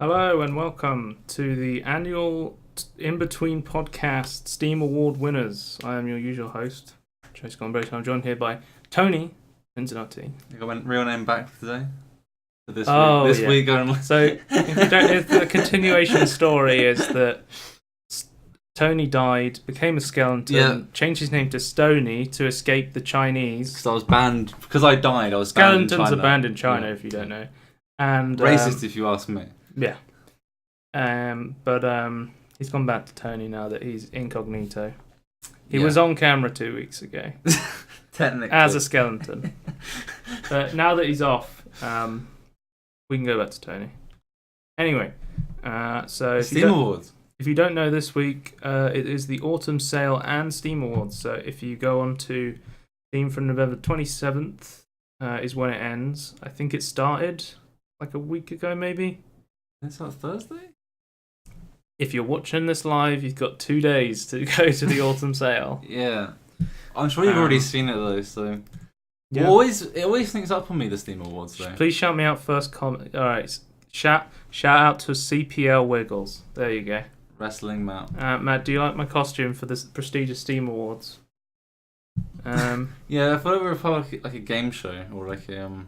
Hello and welcome to the annual Inbetween podcast Steam Award winners. I am your usual host, Chase Gombrich. I'm joined here by Tony Pinzanotti. You got my real name back today? For this week only. So, if the continuation story is that Tony died, became a skeleton, changed his name to Stony to escape the Chinese. Because I was banned. Because I died, I was banned in China. Skeletons are banned in China, if you don't know. And racist, if you ask me. Yeah. But he's gone back to Tony now that he's incognito. He was on camera 2 weeks ago. Technically. As a skeleton. But now that he's off, we can go back to Tony. Anyway, so Steam Awards. If you don't know, this week it is the Autumn Sale and Steam Awards. So if you go on to Steam from November 27th is when it ends. I think it started like a week ago, maybe. It's not Thursday? If you're watching this live, you've got 2 days to go to the Autumn Sale. Yeah. I'm sure you've already seen it though, so... Yeah. It always sneaks up on me, the Steam Awards though. Please shout me out first comment. Alright, shout out to CPL Wiggles. There you go. Wrestling Matt. Matt, do you like my costume for this prestigious Steam Awards? Yeah, I thought it was like a game show, or like a...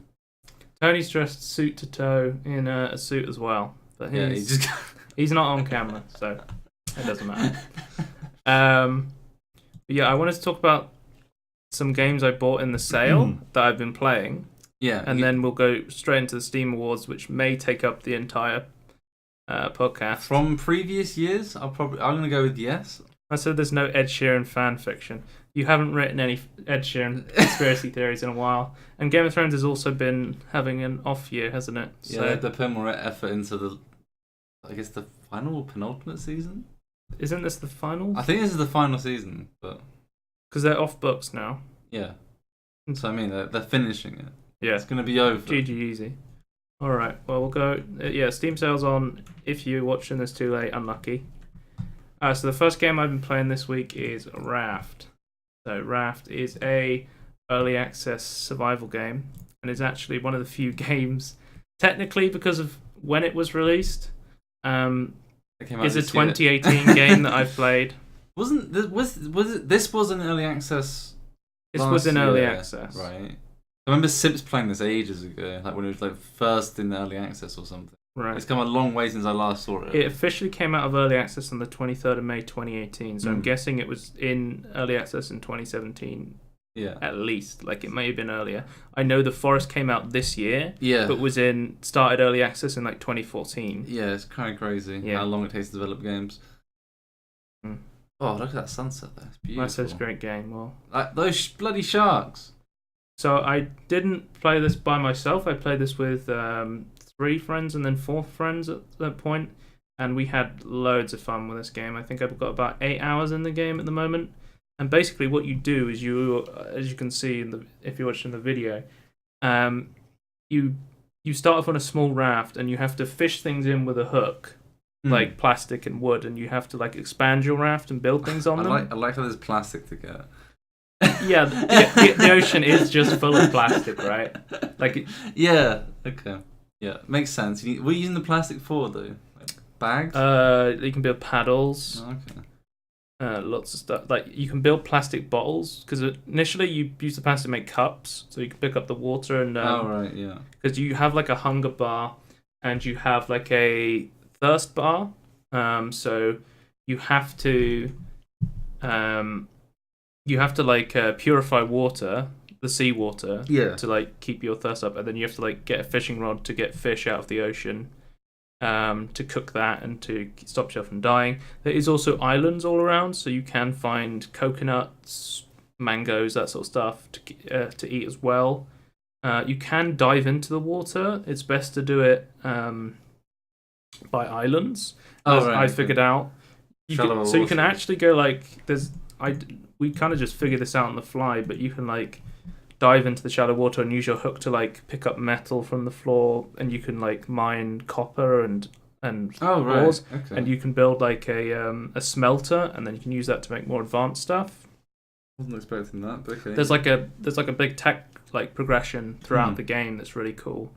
Tony's dressed suit to toe in a suit as well. But he's not on camera, so it doesn't matter. But yeah, I wanted to talk about some games I bought in the sale that I've been playing. Yeah. And then we'll go straight into the Steam Awards, which may take up the entire podcast. From previous years, I'm going to go with yes. I said there's no Ed Sheeran fan fiction. You haven't written any Ed Sheeran conspiracy theories in a while. And Game of Thrones has also been having an off year, hasn't it? Yeah, they put more effort into the final or penultimate season? Isn't this the final? I think this is the final season, but... Because they're off books now. Yeah. So I mean, they're finishing it. Yeah. It's going to be over. GG easy. Alright, well we'll go... yeah, Steam sale's on. If you're watching this too late, unlucky. So the first game I've been playing this week is Raft. So Raft is a early access survival game, and is actually one of the few games, technically because of when it was released, is a 2018 game that I've played. Was an early access? This was in early access, right? I remember Sips playing this ages ago, like when it was like first in early access or something. Right. It's come a long way since I last saw it. It officially came out of early access on the 23rd of May 2018, so I'm guessing it was in early access in 2017. Yeah. At least. Like, it may have been earlier. I know The Forest came out this year, yeah, but started early access in like 2014. Yeah, it's kind of crazy how long it takes to develop games. Oh, look at that sunset there. It's beautiful. That's a great game. Well, like, those bloody sharks. So I didn't play this by myself. I played this with 3 friends and then 4 friends at that point, and we had loads of fun with this game. I think I've got about 8 hours in the game at the moment. And basically what you do is you, as you can see if you're watching the video, you start off on a small raft and you have to fish things in with a hook, like plastic and wood, and you have to like expand your raft and build things on them. I like how there's plastic to get. Yeah, the ocean is just full of plastic, right? Like, yeah, okay, yeah, makes sense. What are you using the plastic for, though? Like bags? You can build paddles. Oh, okay. Lots of stuff. Like, you can build plastic bottles, because initially you use the plastic to make cups, so you can pick up the water and. Oh right, yeah. Because you have like a hunger bar, and you have like a thirst bar. So you have to. You have to like purify water, the seawater, to like keep your thirst up, and then you have to like get a fishing rod to get fish out of the ocean, to cook that and to stop yourself from dying. There is also islands all around, so you can find coconuts, mangoes, that sort of stuff to eat as well. You can dive into the water. It's best to do it by islands. I figured out. So you can actually go like we kind of just figured this out on the fly, but you can like dive into the shallow water and use your hook to like pick up metal from the floor, and you can like mine copper and ores, okay. And you can build like a smelter, and then you can use that to make more advanced stuff. Wasn't expecting that, but okay. There's like a big tech like progression throughout the game that's really cool.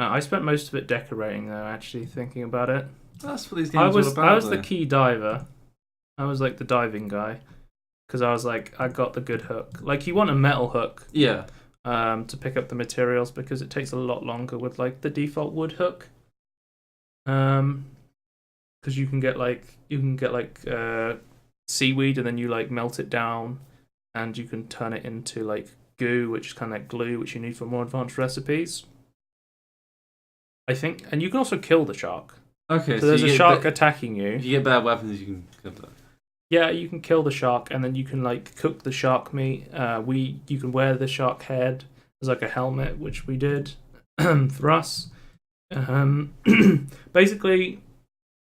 I spent most of it decorating, though. Actually, thinking about it, that's what these games are all about. I was the key diver. I was like the diving guy because I was like, I got the good hook. Like, you want a metal hook, to pick up the materials because it takes a lot longer with like the default wood hook. Because you can get like seaweed and then you like melt it down, and you can turn it into like goo, which is kind of like glue, which you need for more advanced recipes. I think, and you can also kill the shark. Okay, so there's a shark attacking you. If you get bad weapons, you can kill that. Yeah, you can kill the shark, and then you can like cook the shark meat. You can wear the shark head as like a helmet, which we did for us. Basically,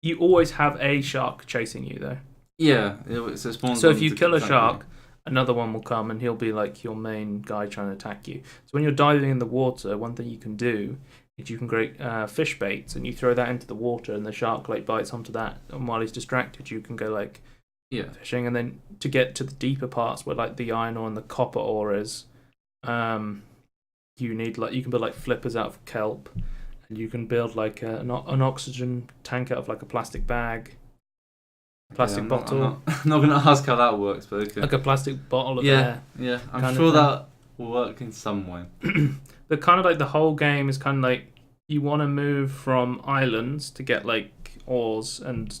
you always have a shark chasing you, though. Yeah, so if you kill a shark, another one will come, and he'll be like your main guy trying to attack you. So when you're diving in the water, one thing you can do is you can create fish baits, and you throw that into the water, and the shark like bites onto that, and while he's distracted, you can go like fishing, and then to get to the deeper parts where like the iron ore and the copper ore is, you need like you can build like flippers out of kelp, and you can build like an oxygen tank out of like a plastic bag, bottle. I'm not gonna ask how that works, but okay. Like a plastic bottle of air. Yeah, I'm sure that will work in some way. But kind of like the whole game is kind of like you want to move from islands to get like ores and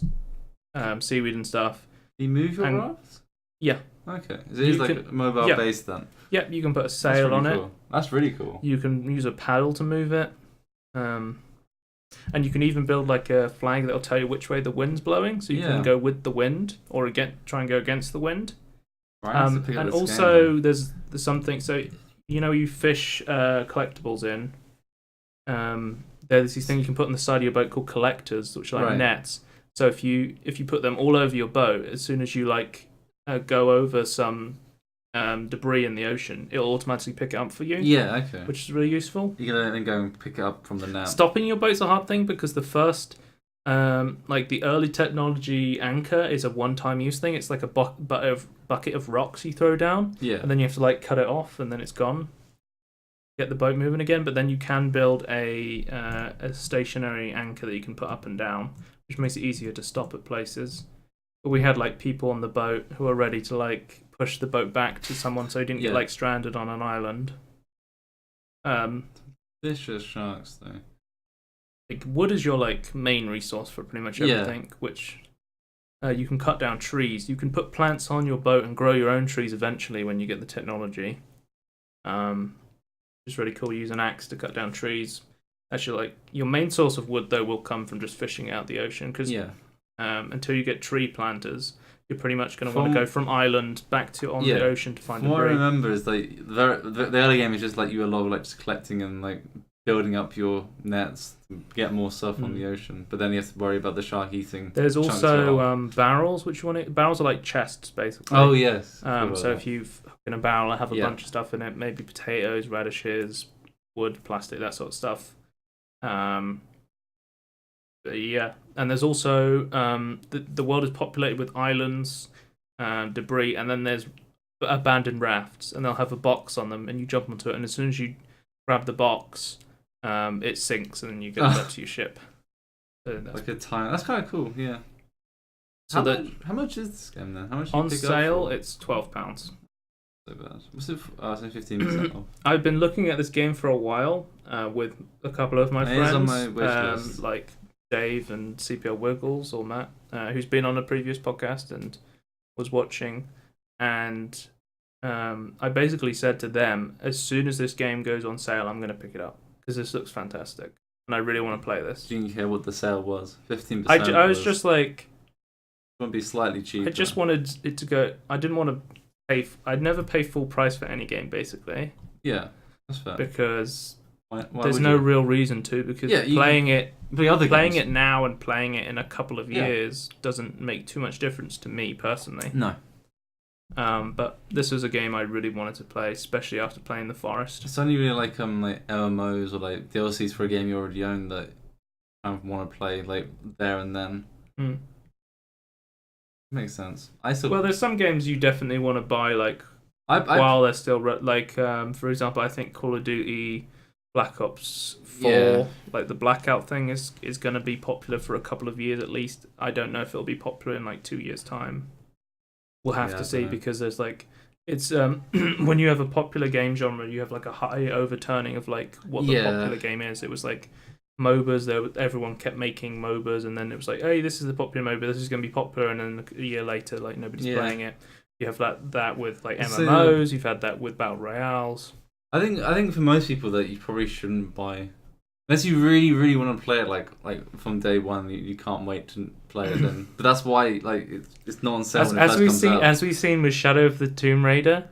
seaweed and stuff. You move your raft? Yeah. Okay. Is it like mobile based then? Yep, you can put a sail on it. That's really cool. You can use a paddle to move it. And you can even build like a flag that'll tell you which way the wind's blowing, so you can go with the wind or try and go against the wind. And also there's something, so you know you fish collectibles in. There's these things you can put on the side of your boat called collectors, which are like nets. So if you put them all over your boat, as soon as you like go over some debris in the ocean, it'll automatically pick it up for you. Yeah, okay. Which is really useful. You can then go and pick it up from the net. Stopping your boat's a hard thing because the first, like the early technology anchor is a one-time use thing. It's like a bucket of rocks you throw down. Yeah. And then you have to like cut it off, and then it's gone. Get the boat moving again, but then you can build a stationary anchor that you can put up and down, which makes it easier to stop at places. But we had like people on the boat who were ready to like push the boat back to someone so he didn't get like stranded on an island. Vicious sharks though. Like wood is your like main resource for pretty much everything, which you can cut down trees. You can put plants on your boat and grow your own trees eventually when you get the technology. It's really cool. Use an axe to cut down trees. Actually, like your main source of wood though will come from just fishing out the ocean because until you get tree planters, you're pretty much going to want to go from island back to the ocean to find debris. What I remember is like the early game is just like you were like just collecting and like building up your nets to get more stuff on the ocean, but then you have to worry about the shark eating. There's also barrels, which you want. Barrels are like chests, basically. Oh yes. So if you've in a barrel, I have a bunch of stuff in it, maybe potatoes, radishes, wood, plastic, that sort of stuff. And there's also the world is populated with islands, debris, and then there's abandoned rafts, and they'll have a box on them, and you jump onto it, and as soon as you grab the box, it sinks, and then you get back to your ship. So like a time. That's kind of cool. Yeah. So how much is this game then? How much on sale? It's £12. So bad. What's it? So 15% off. I've been looking at this game for a while with a couple of my friends, on my wish list. Like Dave and CPL Wiggles or Matt, who's been on a previous podcast and was watching, and I basically said to them, as soon as this game goes on sale, I'm going to pick it up because this looks fantastic and I really want to play this. Didn't you hear what the sale was? 15%. I was just like, it would be slightly cheaper. I just wanted it to go. I didn't want to pay. I'd never pay full price for any game, basically. Yeah, that's fair. Because why there's no real reason to. Because playing it now and playing it in a couple of years doesn't make too much difference to me personally. No. But this was a game I really wanted to play, especially after playing The Forest. It's only really like MMOs or like DLCs for a game you already own that I want to play like there and then. Makes sense. Well, there's some games you definitely want to buy like while they're still like for example, I think Call of Duty Black Ops 4, like the blackout thing is going to be popular for a couple of years at least. I don't know if it'll be popular in like 2 years' time. We'll have to see, because there's like, it's when you have a popular game genre, you have like a high overturning of like what the popular game is. It was like MOBAs, everyone kept making MOBAs, and then it was like, hey, this is the popular MOBA, this is going to be popular, and then a year later, like nobody's playing it. You have that with like MMOs, you've had that with Battle Royales. I think for most people that you probably shouldn't buy, unless you really, really want to play it like from day one. You can't wait to play it then. But that's why like it's not on sale when it first comes out. As we've seen with Shadow of the Tomb Raider,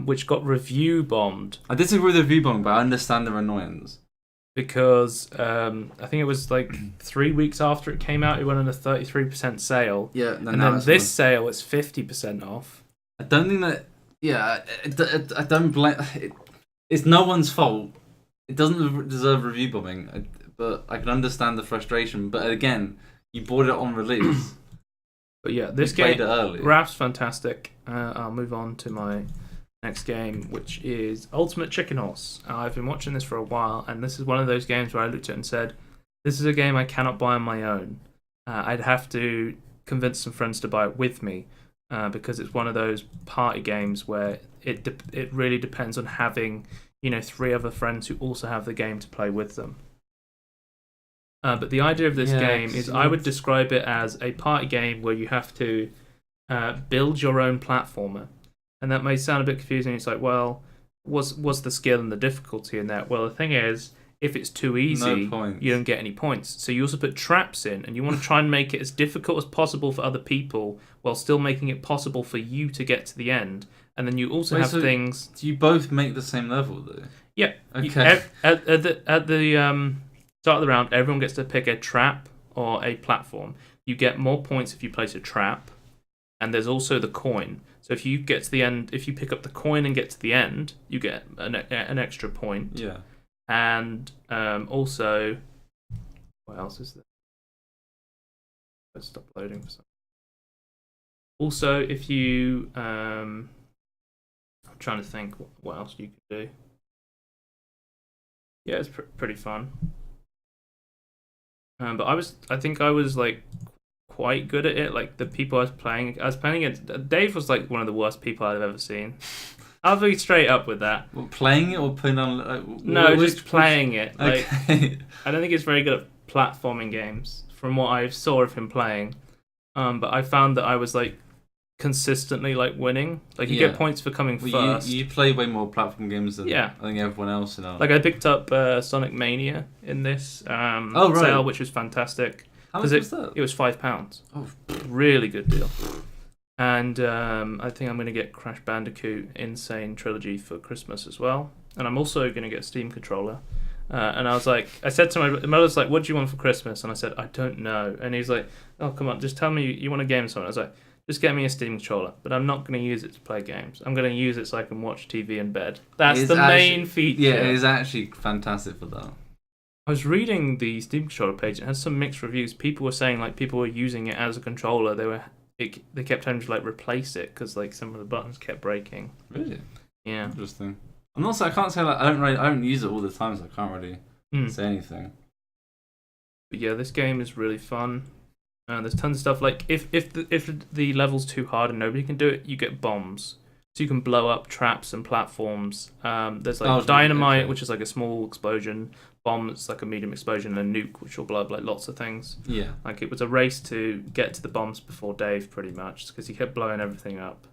which got review bombed. I disagree with the review bombing, but I understand their annoyance. Because I think it was like 3 weeks after it came out, it went on a 33% sale. Yeah, and then this sale is 50% off. I don't think that. Yeah, I don't blame. It's no one's fault. It doesn't deserve review bombing, but I can understand the frustration. But again, you bought it on release. But yeah, this game, Raft's fantastic. I'll move on to my next game, which is Ultimate Chicken Horse. I've been watching this for a while, and this is one of those games where I looked at it and said, this is a game I cannot buy on my own. I'd have to convince some friends to buy it with me, because it's one of those party games where it really depends on having 3 other friends who also have the game to play with them. But the idea of this game is, I would describe it as a party game where you have to build your own platformer. And that may sound a bit confusing. It's like, well, what's the skill and the difficulty in that? Well, the thing is, if it's too easy, you don't get any points. So you also put traps in, and you want to try and make it as difficult as possible for other people while still making it possible for you to get to the end. And then you also have things... Do you both make the same level, though? Yeah. Okay. At the start of the round, everyone gets to pick a trap or a platform. You get more points if you place a trap, and there's also the coin. So if you get to the end, if you pick up the coin and get to the end, you get an extra point. Yeah. And also, what else is there? Let's stop loading for some. Also, if you, I'm trying to think what else you could do. Yeah, it's pretty fun. But I think I was like quite good at it. Like the people I was playing against, Dave was like one of the worst people I've ever seen. I'll be straight up with that. Well, playing it or putting on? No, just playing it. Like, okay. I don't think he's very good at platforming games, from what I saw of him playing. But I found that I was like consistently like winning. Like you get points for coming first. You play way more platform games than I think everyone else now. Like I picked up Sonic Mania in this sale, which was fantastic. How much was that? It was £5. Oh, really good deal. And I think I'm going to get Crash Bandicoot Insane Trilogy for Christmas as well. And I'm also going to get a Steam controller. And I said to my mother's like, what do you want for Christmas? And I said, I don't know. And he's like, oh, come on, just tell me you want a game or something. I was like, just get me a Steam controller. But I'm not going to use it to play games. I'm going to use it so I can watch TV in bed. That's the main feature. Yeah, it is actually fantastic for that. I was reading the Steam controller page. It had some mixed reviews. People were saying like people were using it as a controller. They kept having to like replace it because like some of the buttons kept breaking. Really? Yeah. Interesting. I can't say like I don't use it all the time, so I can't really say anything. But yeah, this game is really fun. There's tons of stuff. Like if the level's too hard and nobody can do it, you get bombs, so you can blow up traps and platforms. There's like dynamite, which is like a small explosion. Bomb, it's like a medium explosion, and a nuke, which will blow up like lots of things. Yeah. Like it was a race to get to the bombs before Dave, pretty much, because he kept blowing everything up.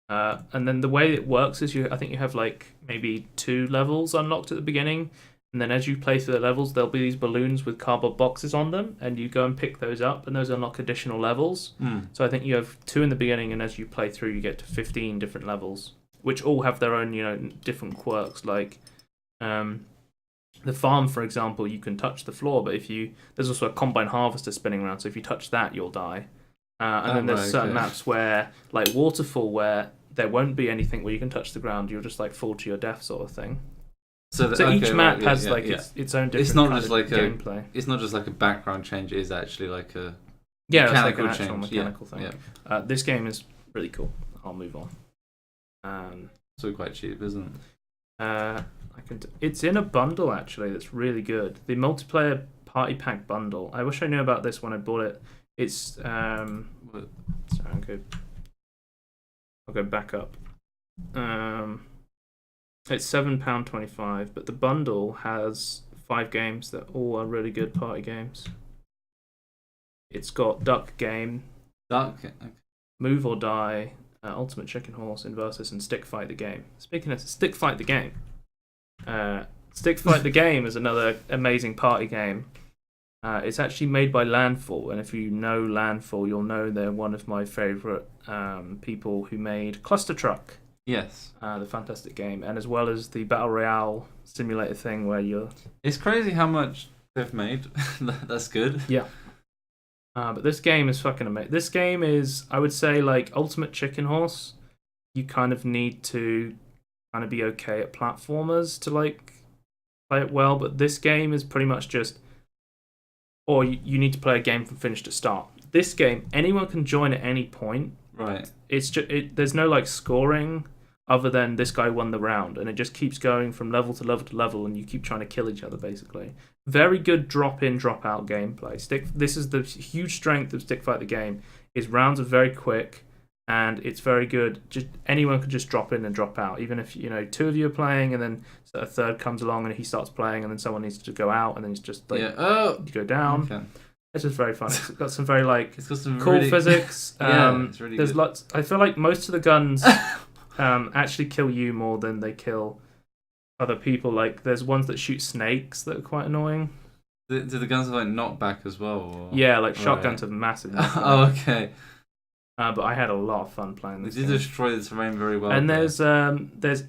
And then the way it works is I think you have like maybe 2 levels unlocked at the beginning, and then as you play through the levels, there'll be these balloons with cardboard boxes on them, and you go and pick those up, and those unlock additional levels. So I think you have 2 in the beginning, and as you play through, you get to 15 different levels, which all have their own, different quirks. Like, the farm, for example, you can touch the floor, but there's also a combine harvester spinning around, so if you touch that, you'll die. And then there's certain maps where, like Waterfall, where there won't be anything where you can touch the ground, you'll just like fall to your death sort of thing. So each map has its own different gameplay. It's not just like a background change, it is actually like a mechanical it's like an actual mechanical thing. Yeah. This game is really cool. I'll move on. So quite cheap, isn't it? It's in a bundle actually. That's really good. The multiplayer party pack bundle. I wish I knew about this when I bought it. It's sorry, I'll go back up. It's £7.25, but the bundle has 5 games that all are really good party games. It's got Duck Game, Move or Die, Ultimate Chicken Horse, Inversus, and Stick Fight the Game. Speaking of Stick Fight the Game, Stick Fight the Game is another amazing party game. It's actually made by Landfall, and if you know Landfall, you'll know they're one of my favourite people who made Cluster Truck. Yes. The fantastic game, and as well as the Battle Royale simulator thing where you're... It's crazy how much they've made. That's good. Yeah. But this game is fucking amazing. This game is, I would say, like Ultimate Chicken Horse. You kind of need to kind of be okay at platformers to like play it well, but this game is pretty much just... Or you need to play a game from finish to start. This game, anyone can join at any point. Right. It's just there's no like scoring other than this guy won the round, and it just keeps going from level to level to level, and you keep trying to kill each other basically. Very good drop in, drop out gameplay. This is the huge strength of Stick Fight the Game. Is rounds are very quick, and it's very good. Just anyone can just drop in and drop out, even if 2 of you are playing, and then a third comes along and he starts playing, and then someone needs to go out, and then it's just like you go down. Okay. It's just very fun. It's got some very it's got some cool physics. It's really there's good. Lots. I feel like most of the guns actually kill you more than they kill other people. Like there's ones that shoot snakes that are quite annoying. Do the guns have like knockback as well? Or... Yeah, like shotguns have massive. Oh, okay. But I had a lot of fun playing this. They did destroy the terrain very well. And there's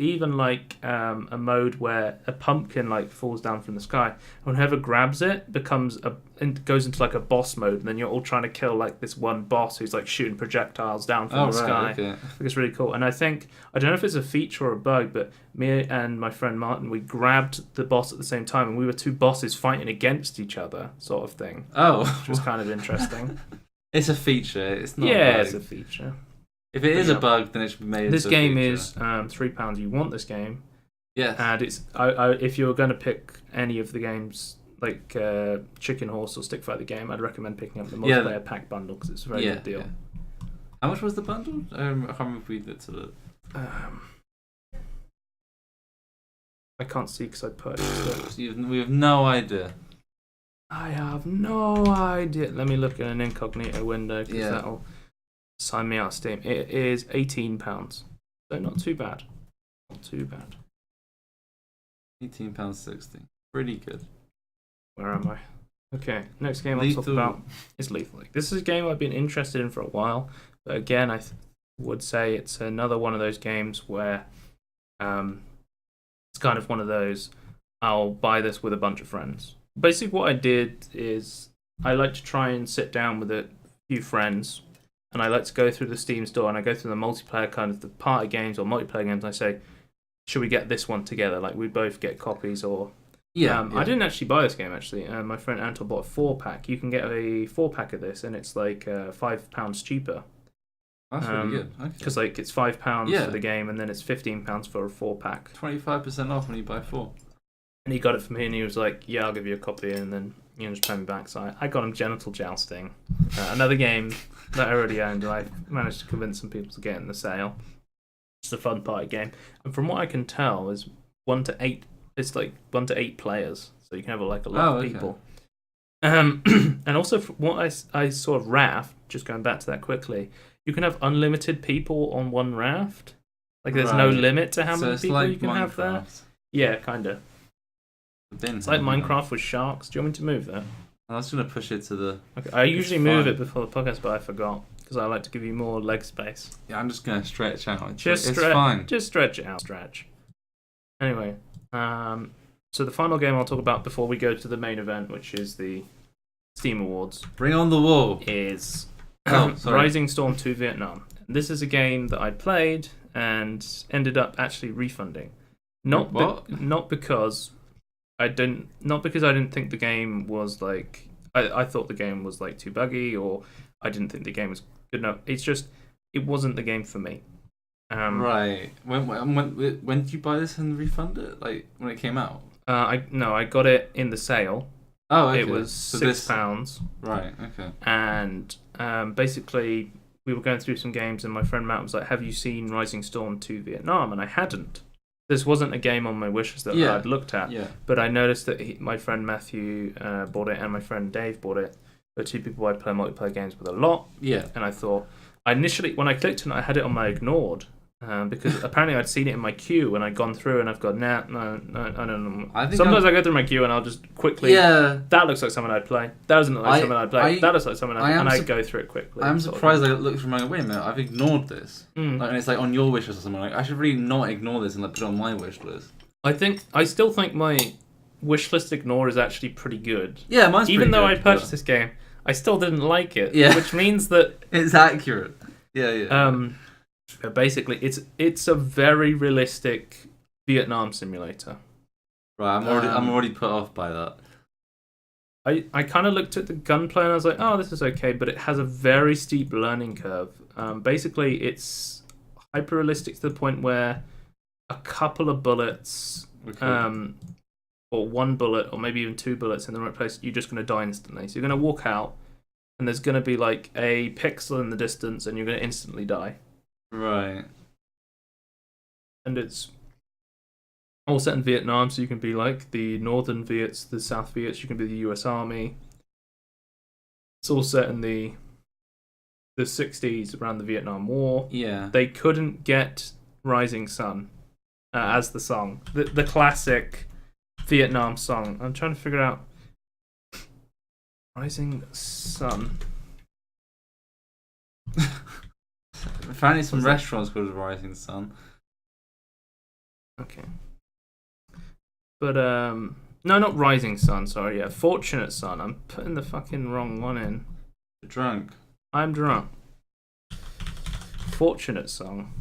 even like a mode where a pumpkin like falls down from the sky, and whoever grabs it goes into like a boss mode, and then you're all trying to kill like this one boss who's like shooting projectiles down from the sky. Okay. I think it's really cool. And I don't know if it's a feature or a bug, but me and my friend Martin, we grabbed the boss at the same time, and we were 2 bosses fighting against each other, sort of thing. Oh, which was kind of interesting. It's a feature. It's not. Yeah, it's a feature. If it is a bug, then it should be made. This game is £3. You want this game? Yes. And it's if you're going to pick any of the games like Chicken Horse or Stick Fight the Game, I'd recommend picking up the multiplayer pack bundle because it's a very good deal. Yeah. How much was the bundle? I can't remember if we did to the. I can't see because I purchased it. We have no idea. I have no idea. Let me look at an incognito window because that'll sign me out of Steam. It is £18. So not too bad. Not too bad. £18.60. Pretty good. Where am I? Okay, next game I'll talk about is Lethal League. This is a game I've been interested in for a while, but again, I would say it's another one of those games where it's kind of one of those, I'll buy this with a bunch of friends. Basically, what I did is I like to try and sit down with a few friends, and I like to go through the Steam store and I go through the multiplayer kind of the party games or multiplayer games, and I say, should we get this one together? Like, we both get copies or... I didn't actually buy this game, actually. My friend Anton bought a 4-pack. You can get a 4-pack of this, and it's like £5 cheaper. That's really good. Because like it's £5 for the game, and then it's £15 for a 4-pack. 25% off when you buy 4. And he got it for me, and he was like, "Yeah, I'll give you a copy," and then just pay me back. So I got him Genital Jousting, another game that I already owned, and I managed to convince some people to get in the sale. It's a fun party game, and from what I can tell, is 1 to 8. It's like 1 to 8 players, so you can have like a lot of people. And also, from what I saw of Raft, just going back to that quickly, you can have unlimited people on one raft. Like there's no limit to how many people like you can have there. Yeah, kind of. It's like Minecraft with sharks. Do you want me to move that? I was going to push it to the... Okay, I usually move it before the podcast, but I forgot because I like to give you more leg space. Yeah, I'm just going to stretch out. It's fine. Just stretch it out. Stretch. Anyway, so the final game I'll talk about before we go to the main event, which is the Steam Awards. Bring on the wall. Is Rising Storm 2 Vietnam. This is a game that I played and ended up actually refunding. Not because I didn't think the game was like I thought the game was like too buggy, or I didn't think the game was good enough. It's just it wasn't the game for me. Right. When did you buy this and refund it? Like when it came out? I got it in the sale. Oh, okay. It was £6. Right. Okay. And basically, we were going through some games, and my friend Matt was like, "Have you seen Rising Storm 2 Vietnam?" And I hadn't. This wasn't a game on my wish list that I'd looked at. Yeah. But I noticed that my friend Matthew bought it, and my friend Dave bought it. They're two people I'd play multiplayer games with a lot. Yeah. And I thought, initially, when I clicked on it, I had it on my ignored. Because apparently I'd seen it in my queue and I'd gone through and I've got no, I don't know. Sometimes I go through my queue and I'll just quickly. Yeah. That looks like someone I'd play. That doesn't look like someone I'd play. That looks like someone I'd go through it quickly. I'm surprised I looked through my. Wait a minute, I've ignored this. And it's like on your wish list or something. Like I should really not ignore this and like put it on my wish list. I still think my wish list ignore is actually pretty good. Yeah, mine's pretty even though good, I purchased this game, I still didn't like it. Yeah. Which means that it's accurate. Yeah. Basically, it's a very realistic Vietnam simulator. Right, I'm already put off by that. I kind of looked at the gunplay and I was like, oh, this is okay, but it has a very steep learning curve. Basically, it's hyper realistic to the point where a couple of bullets, or one bullet, or maybe even two bullets in the right place, you're just going to die instantly. So you're going to walk out, and there's going to be like a pixel in the distance, and you're going to instantly die. Right. And it's all set in Vietnam, so you can be like the Northern Viets, the South Viets, you can be the US Army. It's all set in the 60s around the Vietnam War. Yeah. They couldn't get Rising Sun as the song. The classic Vietnam song. I'm trying to figure out Rising Sun. Apparently some restaurants called Rising Sun. Okay. But, no, not Rising Sun, sorry, yeah. Fortunate Sun. I'm putting the fucking wrong one in. You're drunk. I'm drunk. Fortunate Song.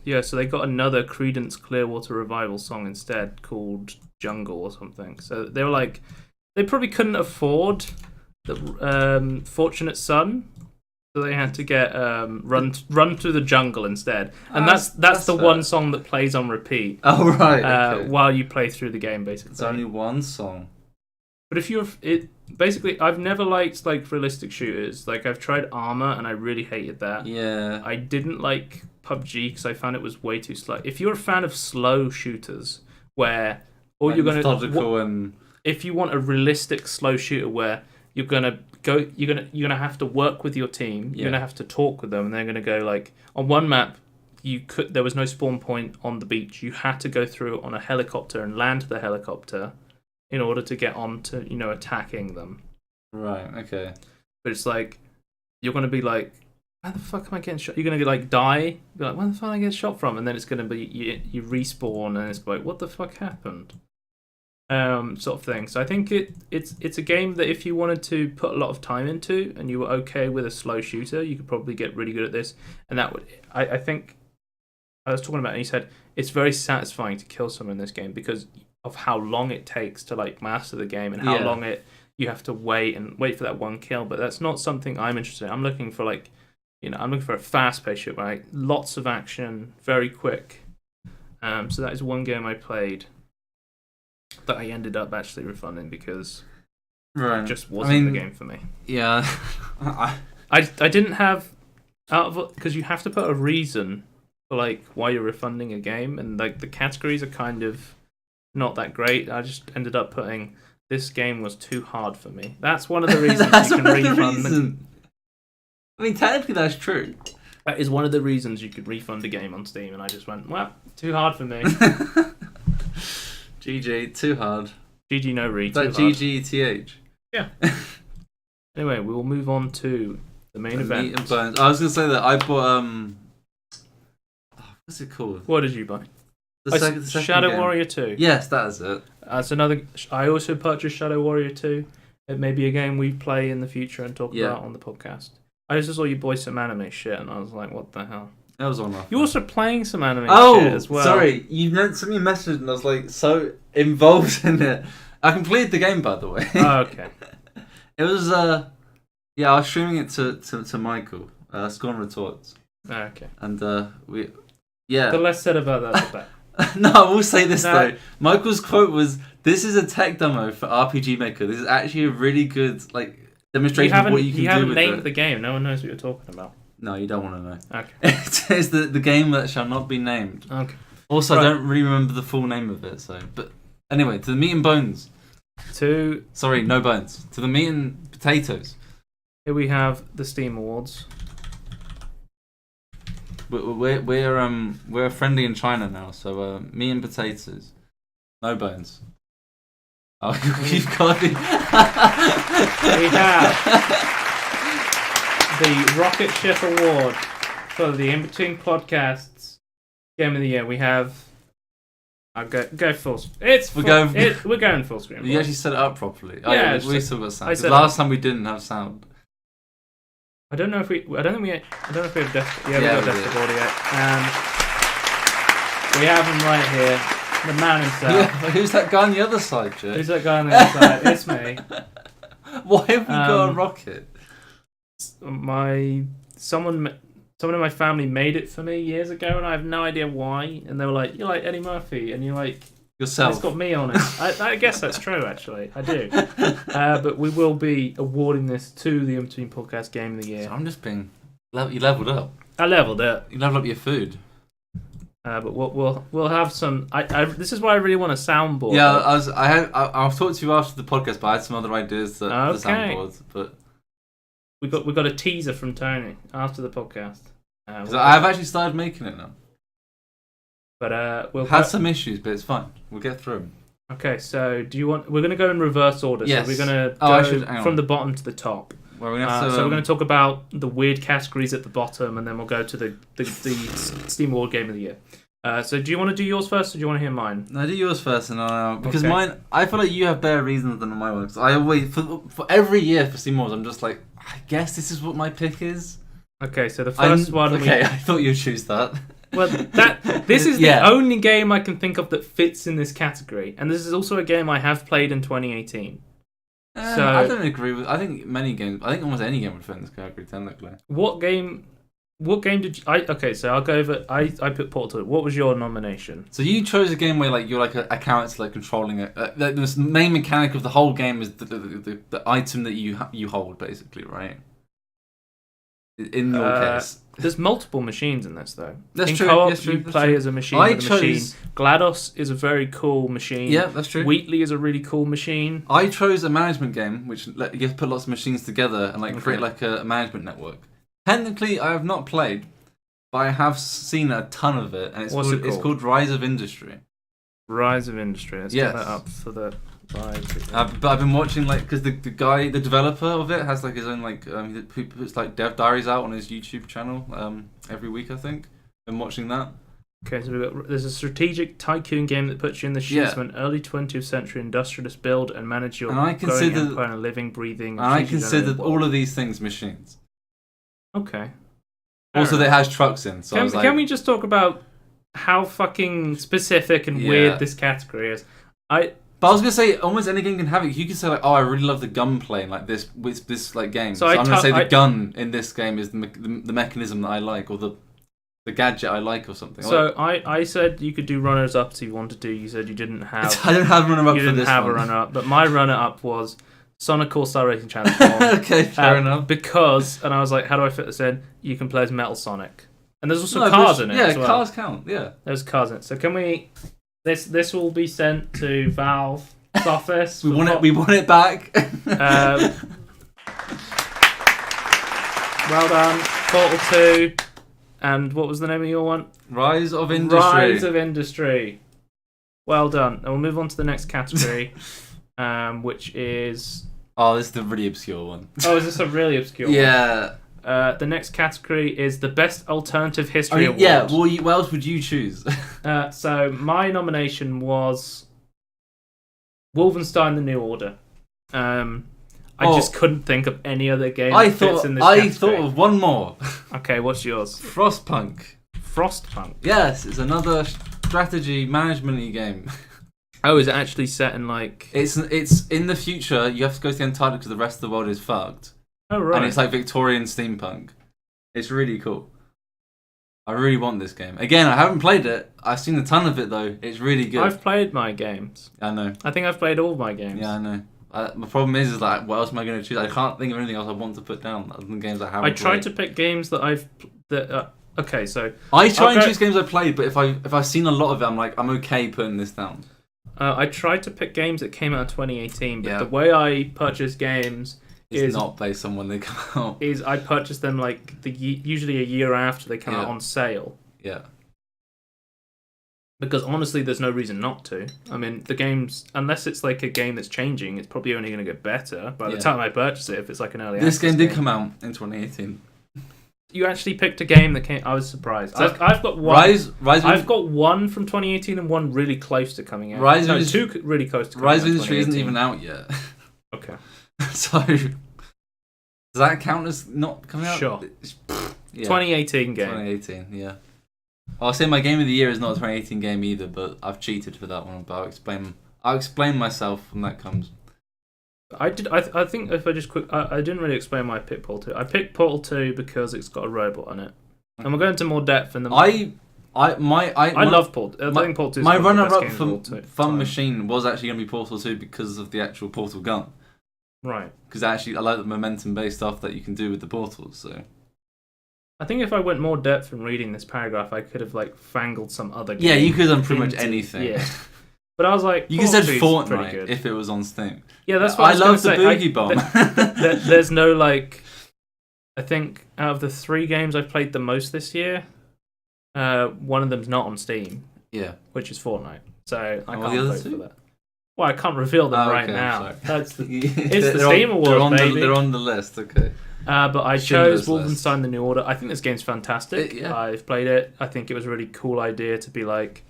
Yeah, so they got another Creedence Clearwater Revival song instead called Jungle or something. So they were like, they probably couldn't afford the Fortunate Son. So they had to get run through the jungle instead, and that's the one song that plays on repeat. Oh right, okay. While you play through the game, basically. It's only one song. But basically, I've never liked like realistic shooters. Like I've tried Arma, and I really hated that. Yeah. I didn't like PUBG because I found it was way too slow. If you're a fan of slow shooters, where all like you're gonna if you want a realistic slow shooter where you're gonna have to work with your team. You're gonna have to talk with them, and they're gonna go like on one map. There was no spawn point on the beach. You had to go through on a helicopter and land the helicopter in order to get on to attacking them. Right. Okay. But it's like you're gonna be like, where the fuck am I getting shot? You're gonna like die. Be like, where the fuck am I getting shot from? And then it's gonna be you respawn, and it's like, what the fuck happened? Sort of thing. So I think it's a game that if you wanted to put a lot of time into and you were okay with a slow shooter, you could probably get really good at this. And that would, I think, I was talking about it and he said it's very satisfying to kill someone in this game because of how long it takes to like master the game and how long you have to wait for that one kill. But that's not something I'm interested in. I'm looking for I'm looking for a fast-paced shooter, right? Lots of action, very quick. So that is one game I played that I ended up actually refunding because it just wasn't the game for me. Yeah. I didn't have because you have to put a reason for like why you're refunding a game, and like the categories are kind of not that great. I just ended up putting this game was too hard for me. That's one of the reasons you can refund. I mean, technically that's true. That is one of the reasons you could refund a game on Steam, and I just went, well, too hard for me. GG, too hard. GG no re. Like GGTH. Yeah. Anyway, we will move on to the main event. Meat and bones. I was gonna say that I bought what's it called? What did you buy? The second Shadow game. Warrior 2. Yes, that is it. That's another. I also purchased Shadow Warrior 2. It may be a game we play in the future and talk about on the podcast. I just saw you boy some anime shit, and I was like, what the hell? That was on. You're also playing some anime shit as well. Sorry, you sent me a message, and I was like so involved in it. I completed the game, by the way. Oh, okay. It was I was streaming it to Michael. Scorn Retorts. Okay. And The less said about that, the better. No, I will say this though. Michael's quote was, "This is a tech demo for RPG Maker. This is actually a really good demonstration of what you can do with it." You haven't named the game. No one knows what you're talking about. No, you don't want to know. Okay. It's the game that shall not be named. Okay. Also, I don't really remember the full name of it. But anyway, to the meat and bones. Sorry, no bones. To the meat and potatoes. Here we have the Steam Awards. We're friendly in China now, so meat and potatoes, no bones. Oh, you've got it. We have the Rocket Ship Award for the Inbetween Podcasts Game of the Year. We have. I'll go full. We're going full screen. You actually set it up properly. Yeah, we still got sound. Last time we didn't have sound. I don't know if we have desktop. Yeah, we got desktop audio. We have him right here, the man himself. Yeah, who's that guy on the other side, Jay? Who's that guy on the other side? It's me. Why have we got a rocket? Someone in my family made it for me years ago, and I have no idea why. And they were like, "You're like Eddie Murphy," and you're like, yourself. It's got me on it. I guess that's true, actually. I do. But we will be awarding this to the Inbetween Podcast Game of the Year. So I'm just being... You leveled up. I leveled up. You leveled up your food. But we'll have some... this is why I really want a soundboard. Yeah, I'll talk to you after the podcast, but I had some other ideas for the soundboard. But we got a teaser from Tony after the podcast. I've actually started making it now. But we'll had some issues, but it's fine. We'll get through them. Okay, so we're going to go in reverse order. Yes. So we're going to go from the bottom to the top. Well, we're gonna so we're going to talk about the weird categories at the bottom, and then we'll go to the Steam Award Game of the Year. So do you want to do yours first, or do you want to hear mine? No, do yours first, and because mine, I feel like you have better reasons than my one. Because I always, for every year for Steam Awards, I'm just like, I guess this is what my pick is. Okay, so the first one. Okay, I thought you'd choose that. Well, this is the only game I can think of that fits in this category, and this is also a game I have played in 2018. So I don't agree with. I think almost any game would fit in this category technically. What game did you? Okay, so I'll go over. I put Portal. What was your nomination? So you chose a game where you're like a character controlling it. The main mechanic of the whole game is the item that you hold, basically, right? In your case. There's multiple machines in this, though. That's in true. co-op, that's true. you play as a machine with a machine. GLaDOS is a very cool machine. Yeah, that's true. Wheatley is a really cool machine. I chose a management game, which you have to put lots of machines together and create a management network. Technically, I have not played, but I have seen a ton of it, and it's called Rise of Industry. Rise of Industry. Let's get that up for the... But I've been watching because the developer of it has his own he puts dev diaries out on his YouTube channel every week, I think. Been watching that. Okay, so there's a strategic tycoon game that puts you in the shoes of an early 20th century industrialist build and manage your growing empire and a living, breathing. And I considered all of these things machines. Okay. Also, it has trucks in. So can we just talk about how fucking specific and weird this category is? But I was gonna say almost any game can have it. You can say I really love the gunplay in this game. So I'm gonna say the gun in this game is the mechanism that I like, or the gadget I like, or something. So I said you could do runners ups if you wanted to. You said you didn't have. I didn't have runner up. You didn't have a runner up, but my runner up was Sonic All-Star Racing Transform. Okay, fair enough. And I was like, how do I fit this in? You can play as Metal Sonic, and there's also cars in it. Yeah, as well. Cars count. Yeah, there's cars in it. So can we? This will be sent to Valve's office. We want it back. Well done, Portal 2. And what was the name of your one? Rise of Industry. Rise of Industry. Well done. And we'll move on to the next category, which is... Oh, this is the really obscure one. Oh, is this a really obscure one? Yeah. The next category is the Best Alternative History Award. Yeah, what else would you choose? So my nomination was Wolfenstein: The New Order. I just couldn't think of any other game that fits in this category. I thought of one more. Okay, what's yours? Frostpunk. Frostpunk? Yes, it's another strategy management-y game. Oh, is it actually set in It's in the future. You have to go to the Antarctic because the rest of the world is fucked. Oh, right. And it's Victorian steampunk. It's really cool. I really want this game. Again, I haven't played it. I've seen a ton of it though. It's really good. I've played my games. I know. I think I've played all my games. Yeah, I know. My problem is like, what else am I going to choose? I can't think of anything else I want to put down other than games I haven't. I tried to pick games that okay, so I try and choose games I played, but if I've seen a lot of it, I'm like, I'm okay putting this down. I tried to pick games that came out in 2018, but the way I purchase games is not based on when they come out. Is I purchase them like usually a year after they come out on sale. Yeah. Because honestly, there's no reason not to. I mean, the games, unless it's like a game that's changing, it's probably only going to get better by the time I purchase it. If it's like an early access game did come out in 2018. You actually picked a game that came. I was surprised. So I've got one. I've got one from 2018 and one really close to coming out. Two really close to coming out. Rise of Industry isn't even out yet. Okay. So does that count as not coming out? Sure. 2018 game. 2018, yeah. I'll say my game of the year is not a 2018 game either, but I've cheated for that one. But I'll explain myself when that comes. I think if I just I didn't really explain why I picked Portal 2. I picked Portal 2 because it's got a robot on it, and we'll go into more depth in the. I love Portal. I think Portal 2 is my one of the runner-up best for games of all Fun Machine was actually going to be Portal 2 because of the actual portal gun. Right. Because actually, I like the momentum-based stuff that you can do with the portals. So. I think if I went more depth in reading this paragraph, I could have like fangled some other game. Yeah, you could have done pretty much anything. Yeah. But I was like, you could have said Fortnite if it was on Steam. Yeah, that's what I love the say. Boogie Bomb. There's no like. I think out of the 3 games I've played the most this year, one of them's not on Steam. Yeah. Which is Fortnite. So I can't vote for that. Well, I can't reveal them right now. It's the Steam Awards, baby. They're on the list, okay. But I chose Wolfenstein: The New Order. I think this game's fantastic. I've played it. I think it was a really cool idea to be like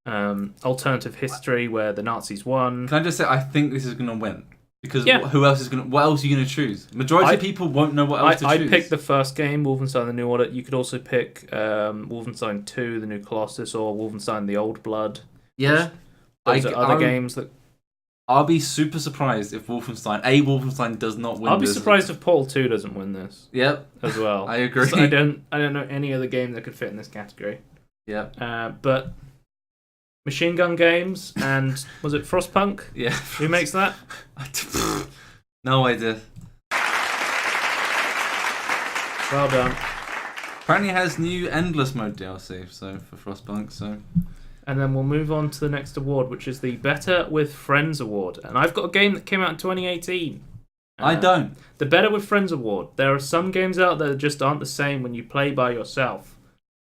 alternative history where the Nazis won. Can I just say, I think this is going to win. Because who else is going to... What else are you going to choose? Majority of people won't know what else to choose. I picked the first game, Wolfenstein: The New Order. You could also pick Wolfenstein 2, The New Colossus, or Wolfenstein: The Old Blood. Yeah. Those are other games that... I'll be super surprised if Wolfenstein does not win. I'll be surprised if Portal 2 doesn't win this. Yep. As well. I agree. I don't know any other game that could fit in this category. Yep. But machine gun games and was it Frostpunk? Yeah. Who makes that? No idea. Well done. Apparently it has new Endless Mode DLC, so for Frostpunk, so. And then we'll move on to the next award, which is the Better with Friends Award. And I've got a game that came out in 2018. I don't. The Better with Friends Award. There are some games out there that just aren't the same when you play by yourself.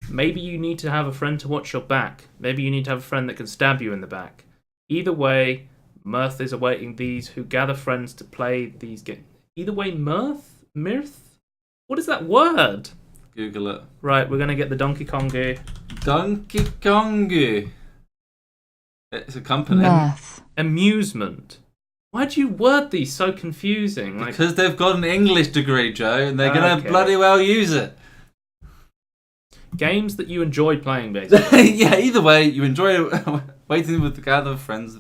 Maybe you need to have a friend to watch your back. Maybe you need to have a friend that can stab you in the back. Either way, mirth is awaiting these who gather friends to play these games. Either way, mirth? What is that word? Google it. Right, we're going to get the Donkey Kongu. Donkey Kongu. It's a company. Mirth. Amusement. Why do you word these so confusing? Because they've got an English degree, Joe, and they're going to bloody well use it. Games that you enjoy playing, basically. Yeah, either way, you enjoy waiting with the gather of friends.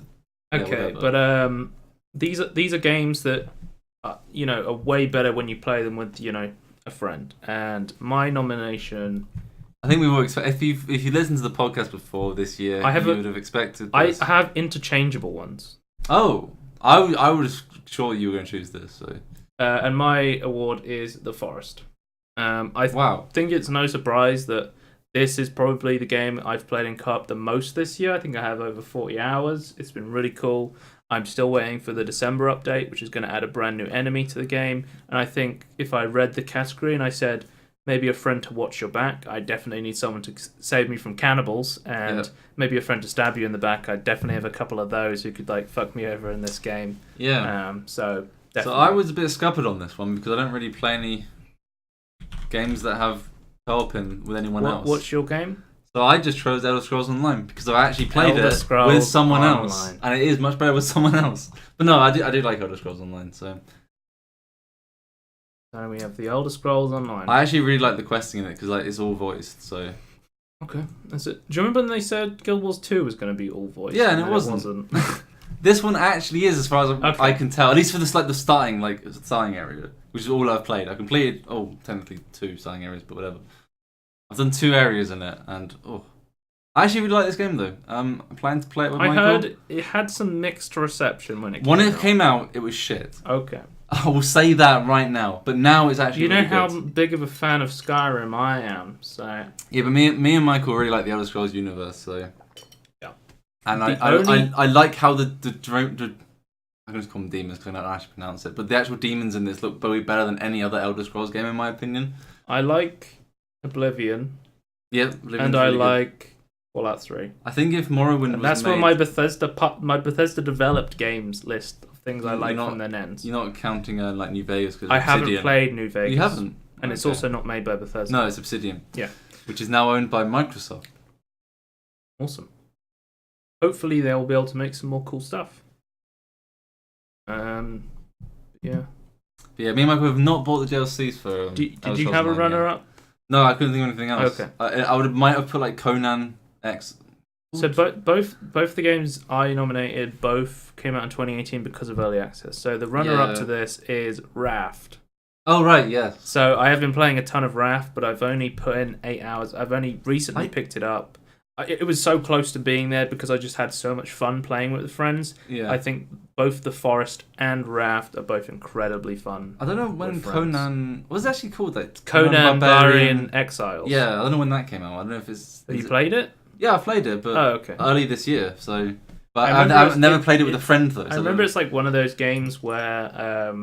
Okay, but these are games that are way better when you play them with a friend. And my nomination, I think we will expect if you listened to the podcast before this year, you would have expected this. I have interchangeable ones. Oh, I was sure you were going to choose this. So, and my award is The Forest. I think it's no surprise that this is probably the game I've played in co-op the most this year. I think I have over 40 hours. It's been really cool. I'm still waiting for the December update, which is going to add a brand new enemy to the game. And I think if I read the category and I said, maybe a friend to watch your back, I definitely need someone to save me from cannibals. And maybe a friend to stab you in the back, I definitely have a couple of those who could fuck me over in this game. Yeah. So definitely. So I was a bit scuppered on this one because I don't really play any games that have co-op in with anyone else. What's your game? So I just chose Elder Scrolls Online because I actually played it with someone else, and it is much better with someone else. But no, I do like Elder Scrolls Online. So we have the Elder Scrolls Online. I actually really like the questing in it because it's all voiced. So okay, that's it. Do you remember when they said Guild Wars 2 was going to be all voiced? Yeah, and it wasn't. This one actually is, as far as I can tell, at least for the starting area, which is all I've played. I completed technically 2 starting areas, but whatever. I've done 2 areas in it, and I actually really like this game though. I'm planning to play it with Michael. I heard it had some mixed reception when it came out. When it came out, it was shit. Okay. I will say that right now, but now it's actually. You know really how good. big of a fan of Skyrim I am, so. Yeah, but me and Michael really like the Elder Scrolls universe, so. Yeah. And I like how the I'm going to call them demons because I don't actually pronounce it, but the actual demons in this look way better than any other Elder Scrolls game in my opinion. I like Oblivion. Yeah, and I like Fallout 3. I think if Morrowind was that's made... where my Bethesda developed games list of things I like from their nends. You're not counting like New Vegas because I haven't played New Vegas. You haven't? And it's also not made by Bethesda. No, it's Obsidian. Yeah. Which is now owned by Microsoft. Awesome. Hopefully they'll be able to make some more cool stuff. Yeah. But yeah, me and Michael have not bought the DLCs for. Did you have a runner-up? No, I couldn't think of anything else. Okay. I might have put like Conan X. So both the games I nominated both came out in 2018 because of early access. So the runner-up to this is Raft. Oh right, yeah. So I have been playing a ton of Raft, but I've only put in 8 hours. I've only recently picked it up. It was so close to being there because I just had so much fun playing with friends. Yeah. I think both The Forest and Raft are both incredibly fun. I don't know when Conan... What was it actually called? Like, Conan Barbarian Exiles. Yeah, I don't know when that came out. I don't know if it's... Have you played it? Yeah, I played it, but okay. Early this year, so... But I've never played it with a friend, though. I remember it's like one of those games where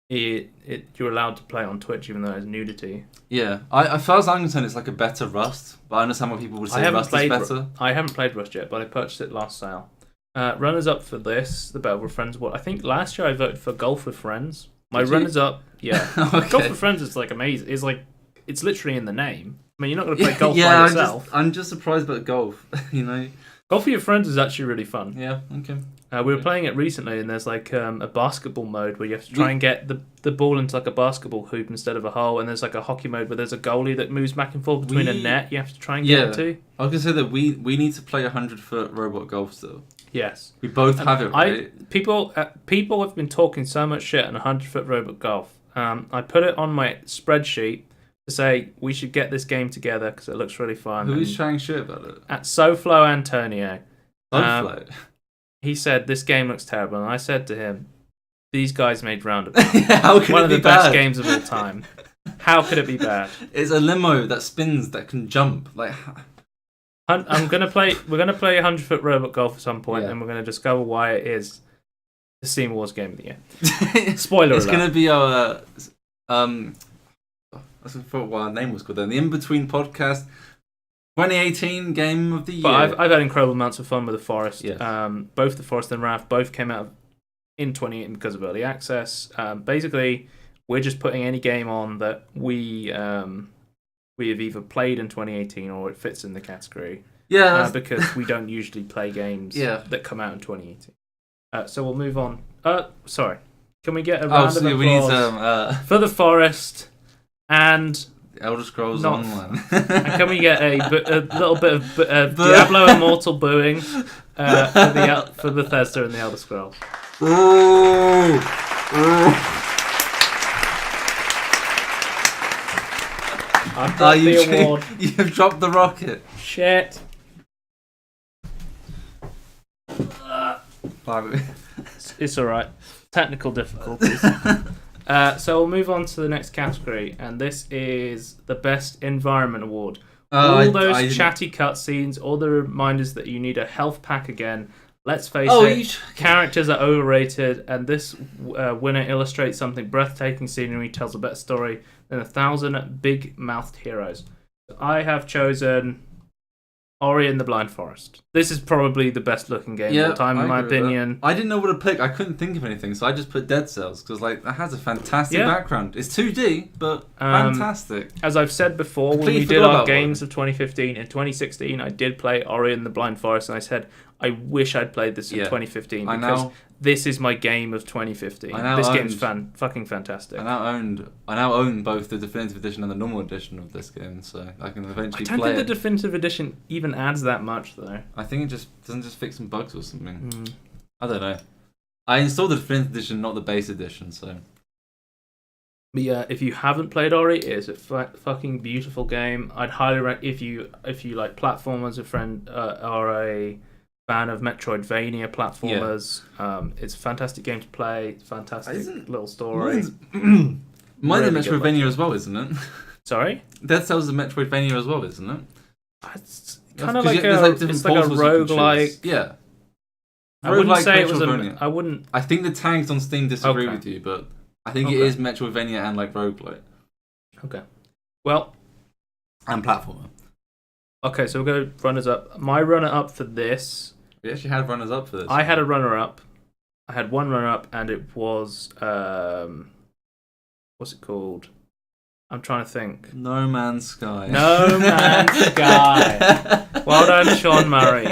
you're allowed to play on Twitch even though it's nudity. Yeah, as far as I'm concerned, it's like a better Rust, but I understand why people would say Rust is better. I haven't played Rust yet, but I purchased it last sale. Runners up for this, the Battle with Friends. I think last year I voted for Golf with Friends. My runners up, yeah. Okay. Golf with Friends is like amazing. It's literally in the name. I mean, you're not going to play golf by yourself. I'm just surprised about golf. You know, Golf with your friends is actually really fun. Yeah. Okay. We were playing it recently, and there's like a basketball mode where you have to try and get the ball into like a basketball hoop instead of a hole, and there's like a hockey mode where there's a goalie that moves back and forth between a net. You have to try and get into. I was gonna say that we need to play 100-foot robot golf still. Yes, we both have it. Right? People have been talking so much shit on 100-foot robot golf. I put it on my spreadsheet to say we should get this game together because it looks really fun. Who's chatting shit about it? At SoFlo Antonio. SoFlo. He said this game looks terrible, and I said to him, "These guys made Roundabout, one of the best games of all time. How could it be bad? It's a limo that spins that can jump. Like, I'm gonna play. We're gonna play 100-foot robot golf at some point, and we're gonna discover why it is the Steam Awards Game of the Year. Spoiler alert. It's gonna be our I forgot what our name was called then. The Inbetween podcast. 2018 Game of the Year. But I've had incredible amounts of fun with The Forest. Yes. Both The Forest and Raft both came out in 2018 because of early access. Basically, we're just putting any game on that we have either played in 2018 or it fits in the category. Yeah. Because we don't usually play games that come out in 2018. So we'll move on. Sorry. Can we get a round of applause we need some, for The Forest and... Elder Scrolls Online. And can we get a little bit of Diablo Immortal booing for Bethesda and the Elder Scrolls? Ooh. I've dropped the award. You've dropped the rocket. Shit. It's alright. Technical difficulties. So we'll move on to the next category, and this is the Best Environment Award. All those chatty cutscenes, all the reminders that you need a health pack again. Let's face it, characters are overrated, and this winner illustrates something breathtaking scenery, tells a better story than 1,000 big-mouthed heroes. I have chosen Ori and the Blind Forest. This is probably the best looking game of all time, in my opinion. I didn't know what to pick. I couldn't think of anything, so I just put Dead Cells because that has a fantastic background. It's 2D, but fantastic. As I've said before, when we did our games of 2015, in 2016, I did play Ori and the Blind Forest, and I said, I wish I'd played this in 2015 because this is my game of 2015. This game's fucking fantastic. I now own both the definitive edition and the normal edition of this game, so I can eventually play it. I don't think the definitive edition even adds that much, though. I think it just doesn't just fix some bugs or something. I don't know. I installed the definitive edition, not the base edition, so. But yeah, if you haven't played Ori, it is a fucking beautiful game. I'd highly recommend if you like platformers, are a fan of Metroidvania platformers. It's a fantastic game to play. Fantastic little story. Mine's a Metroidvania as well, isn't it? Sorry? Dead Cells is a Metroidvania as well, isn't it? It's kind of like a roguelike. Yeah. I wouldn't say it was I wouldn't. I think the tags on Steam disagree with you, but I think it is Metroidvania and like roguelike. Okay. Well. And platformer. Okay, so we'll go runners up. My runner up for this. We actually had runners up for this. I had a runner up. I had one runner up, and it was what's it called? I'm trying to think. No Man's Sky. No Man's Sky. Well done, Sean Murray.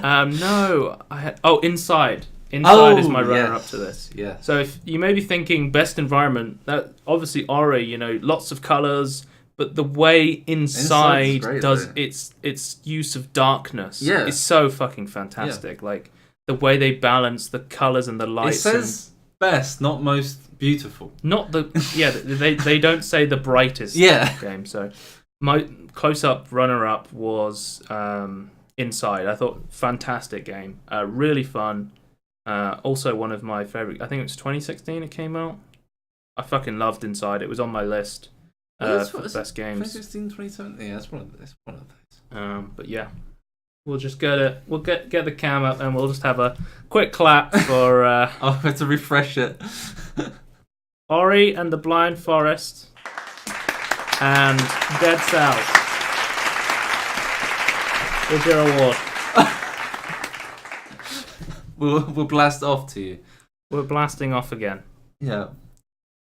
No, I had. Oh, Inside. Inside is my runner up to this. Yeah. So if you may be thinking best environment, that obviously Ori, lots of colors, but the way Inside does its use of darkness is so fucking fantastic. Yeah. Like the way they balance the colors and the lights. It says best, not most beautiful. Not the they don't say the brightest game. So my close up runner up was Inside. I thought fantastic game, really fun. Also one of my favorite. I think it was 2016 it came out. I fucking loved Inside. It was on my list for the best games. 2016, 2017. Yeah, that's one of those. But yeah, we'll just get the cam up and we'll just have a quick clap for. I have to refresh it. Ori and the Blind Forest and Dead Cells. Here's your award. We'll blast off to you. We're blasting off again. Yeah.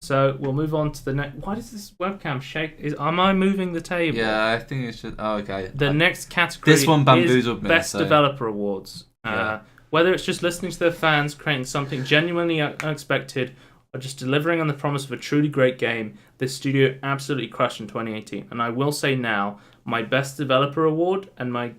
So we'll move on to the next. Why does this webcam shake? Am I moving the table? Yeah, I think it should. Oh, okay. The next category this one bamboozled is Best Developer Awards. Whether it's just listening to their fans, creating something genuinely unexpected, or just delivering on the promise of a truly great game, this studio absolutely crushed in 2018. And I will say now, my Best Developer Award and my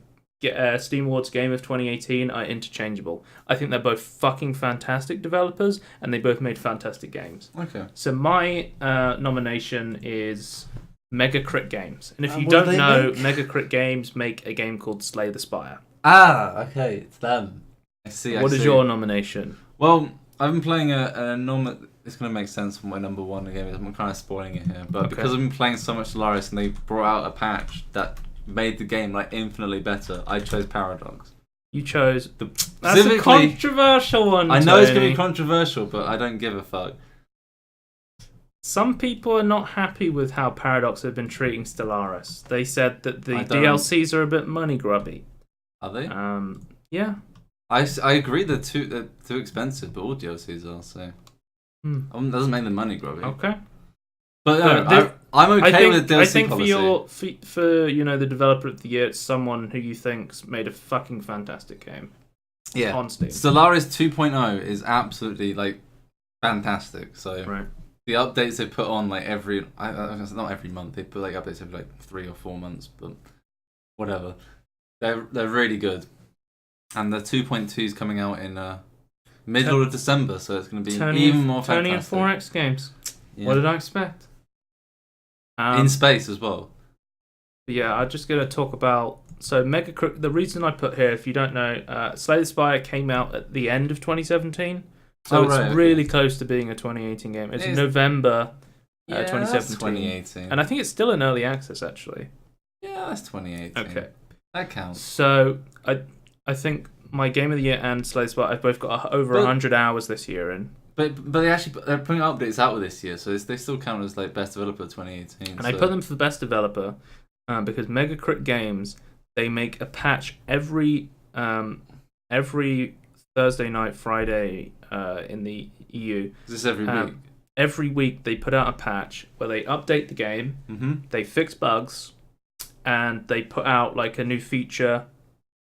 Steam Awards Game of 2018 are interchangeable. I think they're both fucking fantastic developers, and they both made fantastic games. Okay. So my nomination is Megacrit Games. And if you don't know, Megacrit Games make a game called Slay the Spire. Ah, okay, it's them. I see. What is your nomination? Well, I've been playing a normal. It's going to make sense for my number one game. I'm kind of spoiling it here, but because I've been playing so much Solaris and they brought out a patch that made the game like infinitely better, I chose Paradox. You chose that's a controversial one. I know it's going to be controversial, but I don't give a fuck. Some people are not happy with how Paradox have been treating Stellaris. They said that the DLCs are a bit money grubby. Are they? Yeah. I agree they're too expensive, but all DLCs are, so it doesn't make them money grubby. Okay. But I'm okay with the DLC I think policy. for the developer of the year, it's someone who you think's made a fucking fantastic game. Yeah. On Steam. Stellaris 2.0 is absolutely like fantastic. So the updates they put on like not every month, they put like updates every like 3 or 4 months, but whatever. They're really good. And the 2.2 is coming out in middle of December, so it's going to be even more fantastic. Tony and 4X games. Yeah. What did I expect? In space as well. Yeah, I'm just going to talk about... So, the reason I put here, if you don't know, Slay the Spire came out at the end of 2017. So it's really close to being a 2018 game. It's November 2017. That's 2018. And I think it's still in early access, actually. Yeah, that's 2018. Okay. That counts. So, I think my Game of the Year and Slay the Spire have both got over 100 hours this year in. But they're putting updates out with this year, so they still count as like Best Developer 2018. And I put them for the Best Developer because Megacrit Games, they make a patch every Thursday night, Friday in the EU. Is this every week? Every week they put out a patch where they update the game, they fix bugs, and they put out like a new feature.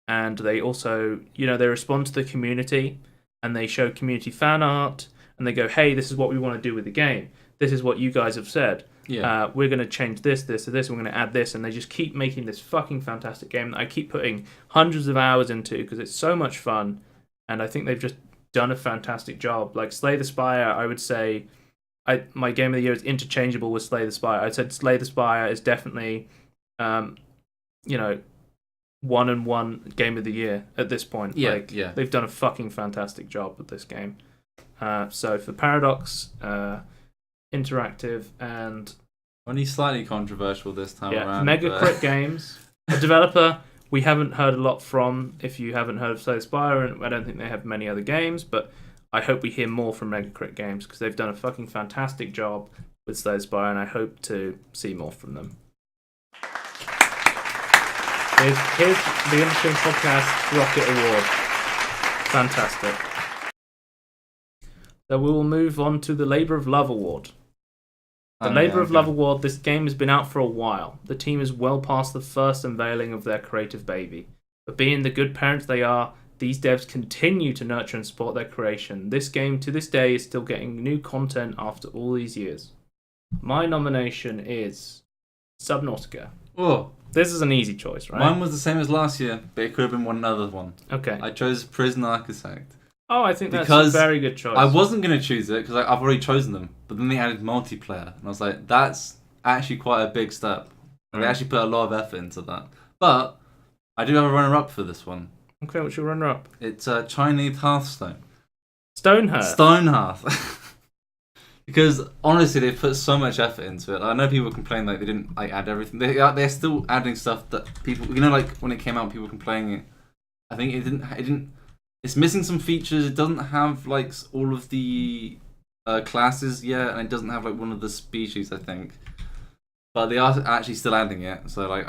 And they also, they respond to the community and they show community fan art and they go, hey, this is what we want to do with the game. This is what you guys have said. Yeah. We're going to change this, and this. We're going to add this. And they just keep making this fucking fantastic game that I keep putting hundreds of hours into because it's so much fun. And I think they've just done a fantastic job. Like Slay the Spire, I would say my game of the year is interchangeable with Slay the Spire. I said Slay the Spire is definitely, 1-1 game of the year at this point. They've done a fucking fantastic job with this game. So for Paradox, Interactive, and only slightly controversial this time around. Megacrit Games, a developer we haven't heard a lot from. If you haven't heard of Slay the Spire, and I don't think they have many other games, but I hope we hear more from Megacrit Games because they've done a fucking fantastic job with Slay the Spire, and I hope to see more from them. Here's the Inbetween Podcast Rocket Award. Fantastic. So we will move on to the Labour of Love Award. The Labour of Love Award, this game has been out for a while. The team is well past the first unveiling of their creative baby. But being the good parents they are, these devs continue to nurture and support their creation. This game, to this day, is still getting new content after all these years. My nomination is Subnautica. Oh. This is an easy choice, right? Mine was the same as last year, but it could have been one other one. Okay. I chose Prison Architect. Oh, I think that's a very good choice. I wasn't going to choose it because I've already chosen them, but then they added multiplayer, and I was like, that's actually quite a big step. And they actually put a lot of effort into that. But I do have a runner-up for this one. Okay, what's your runner-up? It's Chinese Hearthstone. Stonehearth. Because honestly, they've put so much effort into it. I know people complain like they didn't add everything. They're still adding stuff that people, like when it came out, people complaining. I think it didn't. It's missing some features. It doesn't have like all of the classes yet, and it doesn't have like one of the species, I think. But they are actually still adding it. So like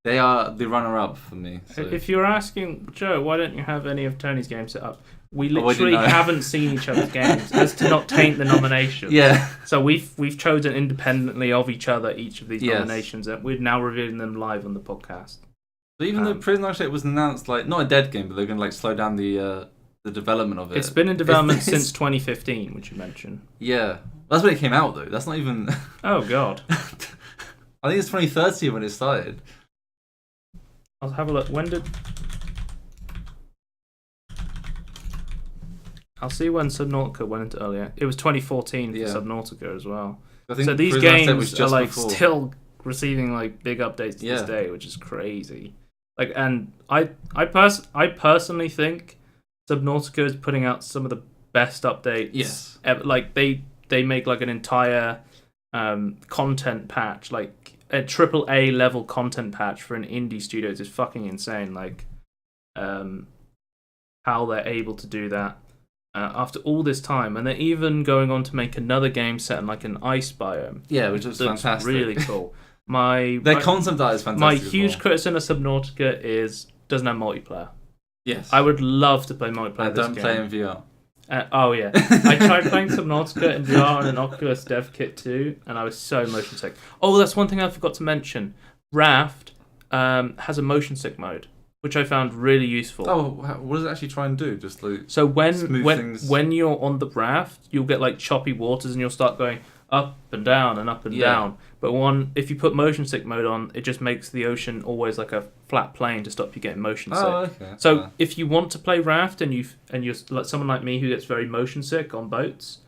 they are the runner-up for me. So. If you're asking, Joe, why don't you have any of Tony's games set up? We literally haven't seen each other's games as to not taint the nominations. Yeah. So we've chosen independently of each other each of these nominations, and we're now reviewing them live on the podcast. So even though Prison Architect was announced like not a dead game, but they're going to like slow down the development of it. It's been in development since 2015, which you mentioned. Yeah, that's when it came out though. That's not even. Oh god. I think it's 2013 when it started. I'll have a look. When did? I'll see when Subnautica went into earlier. It was 2014 for Subnautica as well. So these games are like still receiving like big updates to this day, which is crazy. Like, and I personally think Subnautica is putting out some of the best updates. Yes. Ever. Like they make like an entire content patch, like a AAA level content patch for an indie studio is fucking insane. Like, how they're able to do that. After all this time, and they're even going on to make another game set in like an ice biome. Yeah, which is fantastic. Really cool. Their concept art is fantastic. My huge criticism of Subnautica is doesn't have multiplayer. Yes, I would love to play multiplayer. And don't play in VR. Oh yeah, I tried playing Subnautica in VR on an Oculus Dev Kit 2, and I was so motion sick. Oh, that's one thing I forgot to mention. Raft has a motion sick mode, which I found really useful. Oh, what does it actually try and do? Just like so when you're on the raft, you'll get like choppy waters and you'll start going up and down and up and down. But if you put motion sick mode on, it just makes the ocean always like a flat plane to stop you getting motion sick. Oh, okay. So if you want to play Raft and you're like someone like me who gets very motion sick on boats,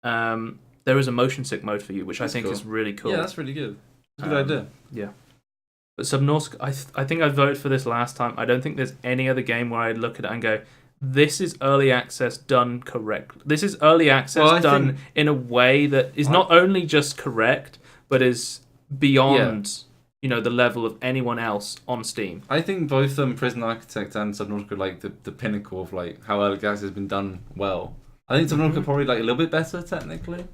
there is a motion sick mode for you, which I think is really cool. Yeah, that's really good. It's a good idea. Yeah. But Subnautica, I think I voted for this last time. I don't think there's any other game where I'd look at it and go, this is early access done correctly. This is early access done in a way that is not only just correct, but is beyond the level of anyone else on Steam. I think both Prison Architect and Subnautica are like the pinnacle of like how early access has been done well. I think Subnautica probably like a little bit better technically.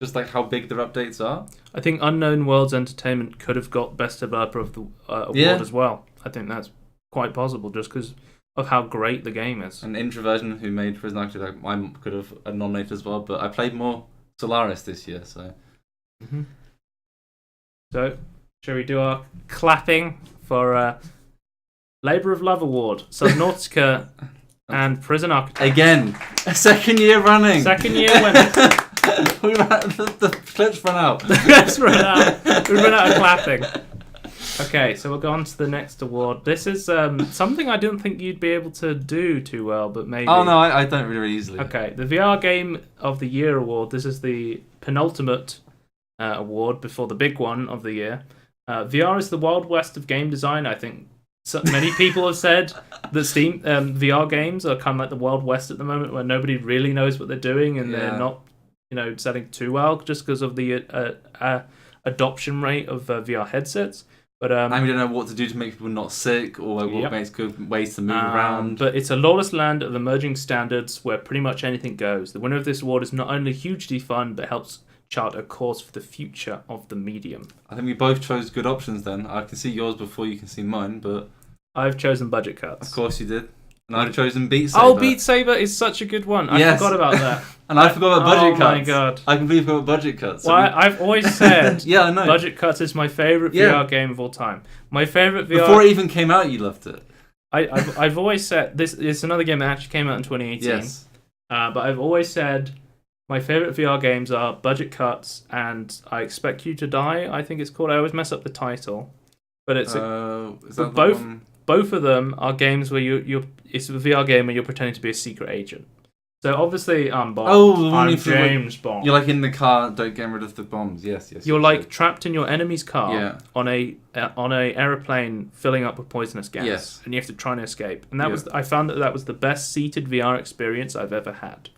Just like how big their updates are. I think Unknown Worlds Entertainment could have got Best Developer of the Award as well. I think that's quite possible just because of how great the game is. And Introversion, who made Prison Architect, I could have nominated as well, but I played more Solaris this year, so... Mm-hmm. So, shall we do our clapping for Labour of Love Award, Subnautica and Prison Architect? Again! A second year running! Second year winner! The clips run out. The clips run out. We've run out of clapping. Okay, so we'll go on to the next award. This is something I didn't think you'd be able to do too well, but maybe. Oh no, I don't really easily. Okay, the VR Game of the Year award. This is the penultimate award before the big one of the year. VR is the Wild West of game design. I think many people have said that Steam VR games are kind of like the Wild West at the moment, where nobody really knows what they're doing and they're not, selling too well just because of the adoption rate of VR headsets. But and we don't know what to do to make people not sick, or like what makes good ways to move around. But it's a lawless land of emerging standards where pretty much anything goes. The winner of this award is not only hugely fun, but helps chart a course for the future of the medium. I think we both chose good options then. I can see yours before you can see mine, but I've chosen budget cuts. Of course you did. And I've chosen Beat Saber. Oh, Beat Saber is such a good one. I forgot about that. And I forgot about budget cuts. Oh my god. I completely forgot about budget cuts. Well, I've always said I know. Budget Cuts is my favourite VR game of all time. My favourite VR... Before it even came out, you loved it. I've always said... This is another game that actually came out in 2018. Yes. But I've always said my favourite VR games are Budget Cuts and I Expect You to Die, I think it's called. I always mess up the title. But it's... is that both of them are games where it's a VR game where you're pretending to be a secret agent. So obviously I'm Bond. Oh, I'm James Bond. You're like in the car, don't get rid of the bombs. Yes. You're like trapped in your enemy's car on a aeroplane filling up with poisonous gas, and you have to try and escape. And I found that was the best seated VR experience I've ever had.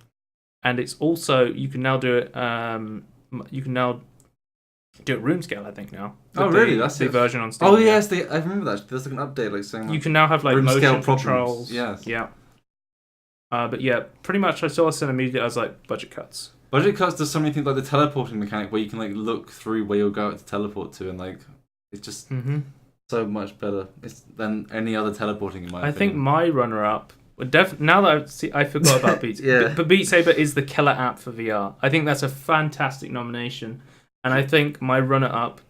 And it's also you can now do it. You can now do it room scale, I think now. Oh really? That's the version on Steam. Oh yes, I remember that. There's like an update like saying you can now have like room motion scale controls. Problems. Yes. Yeah. But yeah, pretty much I saw this and immediately I was like, Budget Cuts. Budget Cuts does so many things like the teleporting mechanic where you can like look through where you'll go out to teleport to, and like it's just so much better than any other teleporting in my opinion. I think my runner-up, now that I forgot about Beat Saber, but Beat Saber is the killer app for VR. I think that's a fantastic nomination, and I think my runner-up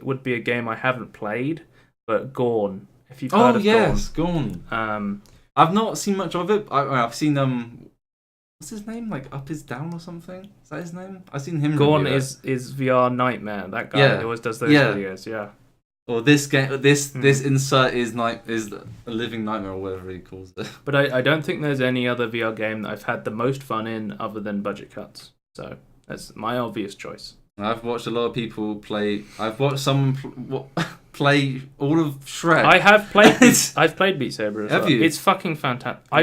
would be a game I haven't played, but Gorn. If you've heard of Gorn. I've not seen much of it. I've seen what's his name? Like Up Is Down or something? Is that his name? I've seen him. Gorn is VR Nightmare. That guy that always does those videos. Yeah. Or this game. This insert is a living nightmare or whatever he calls it. But I don't think there's any other VR game that I've had the most fun in other than Budget Cuts. So that's my obvious choice. I've watched a lot of people play. I've watched someone play all of Shrek. I have played. I've played Beat Saber as well. Have you? It's fucking fantastic. Yeah.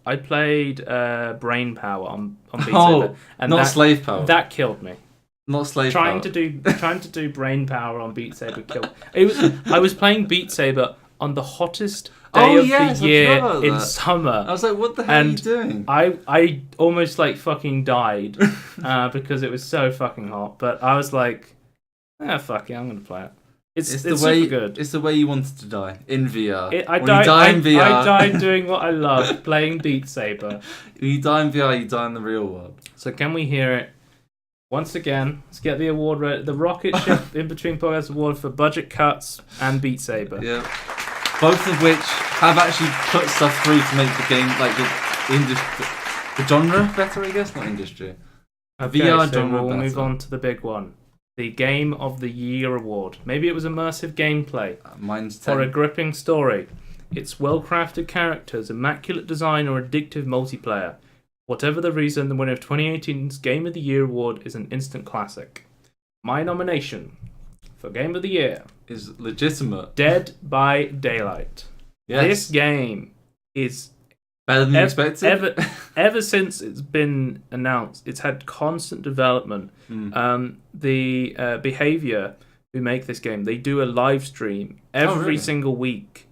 I played Brain Power on Beat Saber, and not Slave Power. That killed me. Not Slave Power. Trying to do Brain Power on Beat Saber killed. I was playing Beat Saber on the hottest day of the year in summer. I was like, what the hell are you doing? I almost like fucking died because it was so fucking hot. But I was like, fuck it, I'm gonna play it. It's super good. It's the way you wanted to die in VR. I died doing what I love, playing Beat Saber. When you die in VR, you die in the real world. So can we hear it once again? Let's get the award ready. The Rocket Ship Inbetween Podcast Award for Budget Cuts and Beat Saber. Yeah. Both of which have actually put stuff through to make the game, like the industry, the genre better, I guess, not industry. Okay, VR genre we'll move on to the big one. The Game of the Year award. Maybe it was immersive gameplay. Mine's 10. Or a gripping story. It's well-crafted characters, immaculate design, or addictive multiplayer. Whatever the reason, the winner of 2018's Game of the Year award is an instant classic. My nomination for Game of the Year is legitimate. Dead by Daylight. Yes. This game is better than you expected. Ever since it's been announced, it's had constant development. The Behavior who make this game, they do a live stream every single week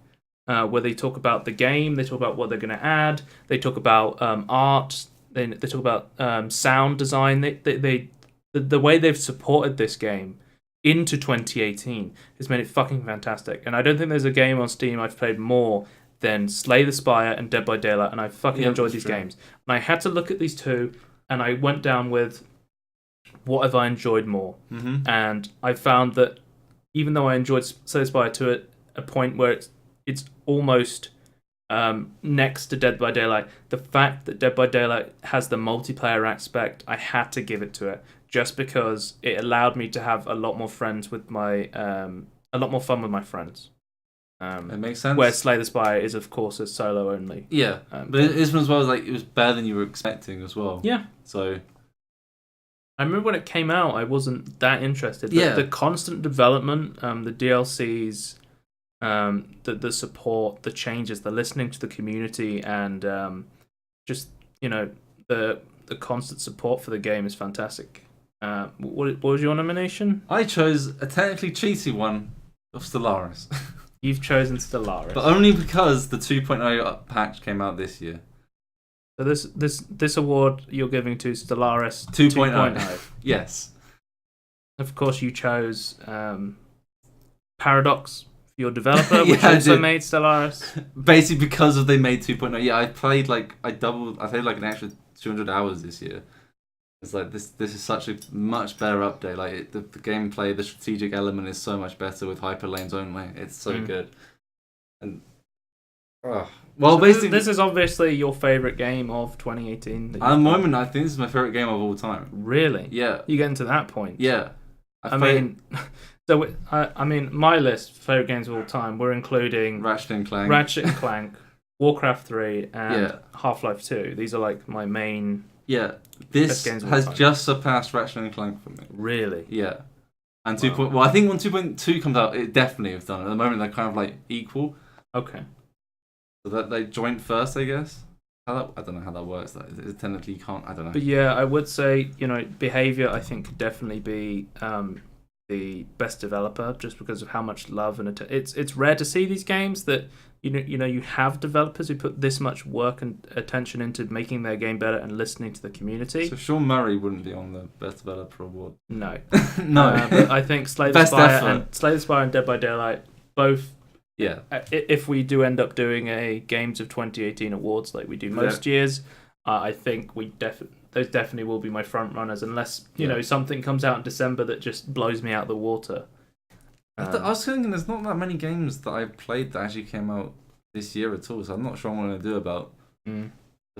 where they talk about the game, they talk about what they're going to add, they talk about art, they talk about sound design. The way they've supported this game into 2018 has made it fucking fantastic. And I don't think there's a game on Steam I've played more than Slay the Spire and Dead by Daylight, and I fucking enjoyed these games. And I had to look at these two, and I went down with what have I enjoyed more. And I found that even though I enjoyed Slay the Spire to a point where it's almost next to Dead by Daylight, the fact that Dead by Daylight has the multiplayer aspect, I had to give it to it. just because it allowed me to have a lot more friends with my a lot more fun with my friends. It makes sense. Where Slay the Spire is, of course, a solo only. Yeah, but this one as well, like, it was better than you were expecting as well. Yeah. So I remember when it came out, I wasn't that interested. But the constant development, the DLCs, the support, the changes, the listening to the community, and just, you know, the constant support for the game is fantastic. What was your nomination? I chose a technically cheaty one of Stellaris. You've chosen Stellaris, but only because the 2.0 patch came out this year. So this award you're giving to Stellaris 2.0. Yes. Of course, you chose Paradox, your developer, which also made Stellaris. Basically, because they made 2.0. Yeah, I played like an extra 200 hours this year. It's like this is such a much better update. Like the gameplay, the strategic element is so much better with hyper lanes only. It's so good. And well, so basically, this is obviously your favorite game of 2018. At the moment, I think this is my favorite game of all time. Really? Yeah. You getting to that point? Yeah. I mean, my list favorite games of all time. We're including Ratchet and Clank, Warcraft 3, and Half-Life 2. These are like my main. Yeah, this has just surpassed Ratchet and Clank for me. Really? Yeah. And well, I think when 2.2 comes out, it definitely has done it. At the moment, they're kind of like equal. Okay. So that they joint first, I guess. I don't know how that works. Technically, you can't. I don't know. But yeah, I would say, you know, Behavior, I think, could definitely be the best developer, just because of how much love and it's rare to see these games that you have developers who put this much work and attention into making their game better and listening to the community. So Sean Murray wouldn't be on the best developer award. No, no. But I think Slay the Spire and Dead by Daylight both. Yeah. If we do end up doing a Games of 2018 awards like we do most years, I think those definitely will be my front runners, unless you know something comes out in December that just blows me out of the water. I was thinking there's not that many games that I've played that actually came out this year at all, so I'm not sure what I'm going to do about the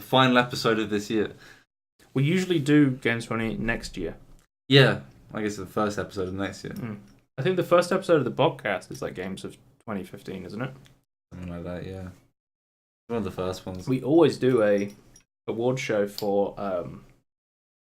final episode of this year. We usually do Games 20 next year. Yeah, I guess the first episode of next year. I think the first episode of the podcast is like Games of 2015, isn't it? Something like that, yeah. One of the first ones. We always do a award show for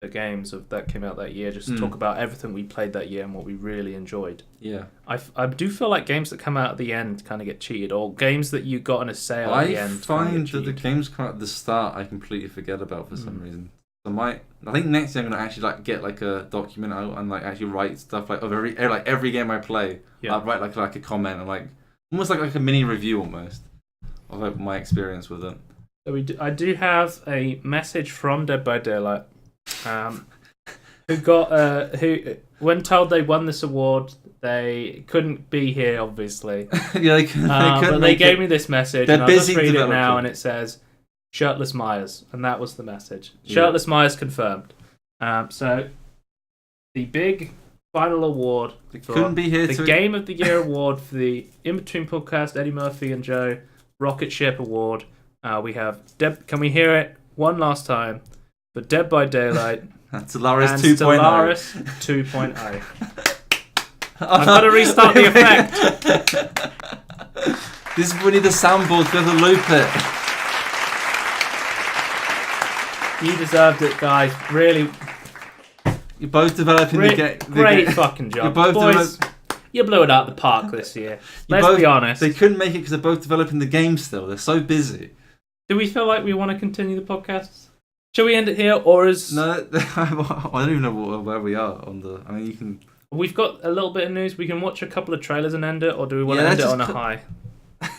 the games that came out that year, just to talk about everything we played that year and what we really enjoyed. Yeah. I do feel like games that come out at the end kind of get cheated, or games that you got on a sale at the end. I find that the games come out at the start I completely forget about for some reason. So I think next year I'm gonna actually get like a document out and like actually write stuff like of every game I play. Yeah. I'll write like a comment and like almost like a mini review almost of like my experience with it. So I do have a message from Dead by Daylight, who when told they won this award, they couldn't be here obviously. Yeah, they couldn't. But they gave me this message, They're and I'll busy just read developing. it now, and it says Shirtless Myers, and that was the message. Yeah. Shirtless Myers confirmed. So the big final award for couldn't be here the Game of the Year award for the Inbetween podcast, Eddie Murphy and Joe Rocket Ship Award. We have Can we hear it one last time? For Dead by Daylight and Stellaris and 2.0. Stellaris 2.0. I've got to restart the effect. We need the soundboard to loop it. You deserved it, guys. Really. You're both developing the game. Great fucking job. Boys, you blew it out of the park this year. Let's be honest. They couldn't make it because they're both developing the game still. They're so busy. Do we feel like we want to continue the podcast? Shall we end it here, or is... No, I don't even know where we are on the... I mean, you can... We've got a little bit of news. We can watch a couple of trailers and end it, or do we want to end it on a high?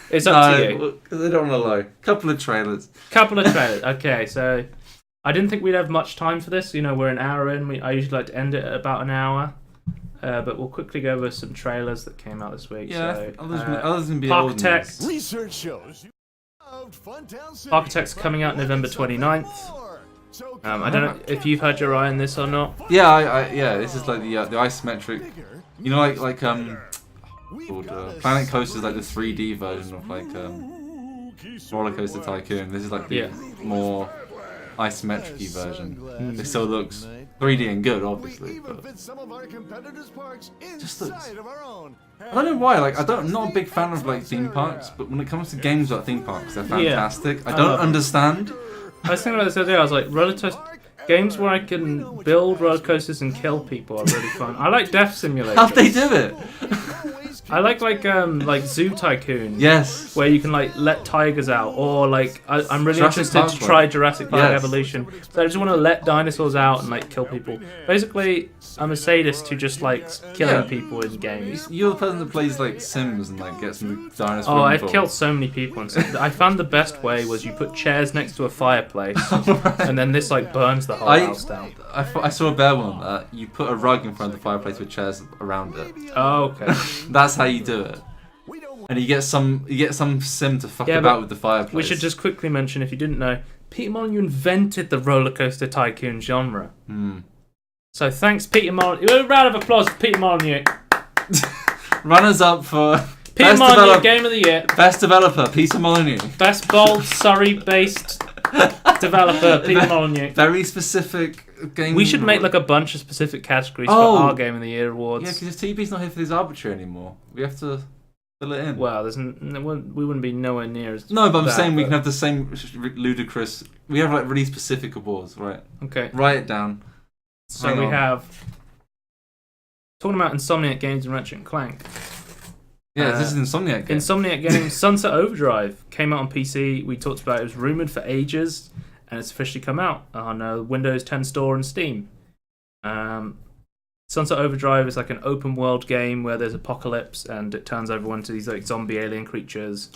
It's up to you. Because they don't want to lie. Couple of trailers. Okay, so I didn't think we'd have much time for this. You know, we're an hour in. I usually like to end it at about an hour. But we'll quickly go over some trailers that came out this week. Yeah, so, others can be Parkitect. Research shows Parkitect's coming out November 29th. I don't know if you've had your eye on this or not. Yeah, this is like the isometric. You know, like Planet Coaster is like the 3D version of like Roller Coaster Tycoon. This is like the more isometric version. It still looks 3D and good, obviously, but just looks. I don't know why. Like, I'm not a big fan of like theme parks, but when it comes to games about theme parks, they're fantastic. I don't understand. I was thinking about this idea. I was like, games where I can build roller coasters and kill people are really fun. I like Death Simulator. How'd they do it? I like Zoo Tycoon. Yes. Where you can like let tigers out, or like I'm really Jurassic interested to Park. try Jurassic Park Yes. Evolution. So I just want to let dinosaurs out and like kill people. Basically, I'm a sadist who just likes killing people in games. You're the person that plays like Sims and like gets some dinosaurs. Oh, I've killed so many people. I found the best way was you put chairs next to a fireplace, and then this like burns the whole house down. I saw a bear one. You put a rug in front of the fireplace with chairs around it. Oh, okay. That's how you do it. And you get some sim to fuck about with the fireplace. We should just quickly mention, if you didn't know, Peter Molyneux invented the roller coaster tycoon genre. So thanks, Peter Molyneux. A round of applause for Peter Molyneux. Runners up for Peter Molyneux, Game of the Year. Best developer, Peter Molyneux. Best bold Surrey-based developer, Peter Molyneux. Very specific game. We should make like a bunch of specific categories for our Game of the Year awards. Yeah, because TB's not here for this arbitrary anymore. We have to fill it in. Well, we wouldn't be nowhere near as. No, but I'm saying we can have the same ludicrous. We have like really specific awards, right? Okay. Write it down. So we have talking about Insomniac Games and Ratchet and Clank. Yeah, this is Insomniac Games. Insomniac Games Sunset Overdrive came out on PC. We talked about it. It was rumored for ages, and it's officially come out on Windows 10 Store and Steam. Sunset Overdrive is like an open world game where there's apocalypse and it turns everyone into these like zombie alien creatures.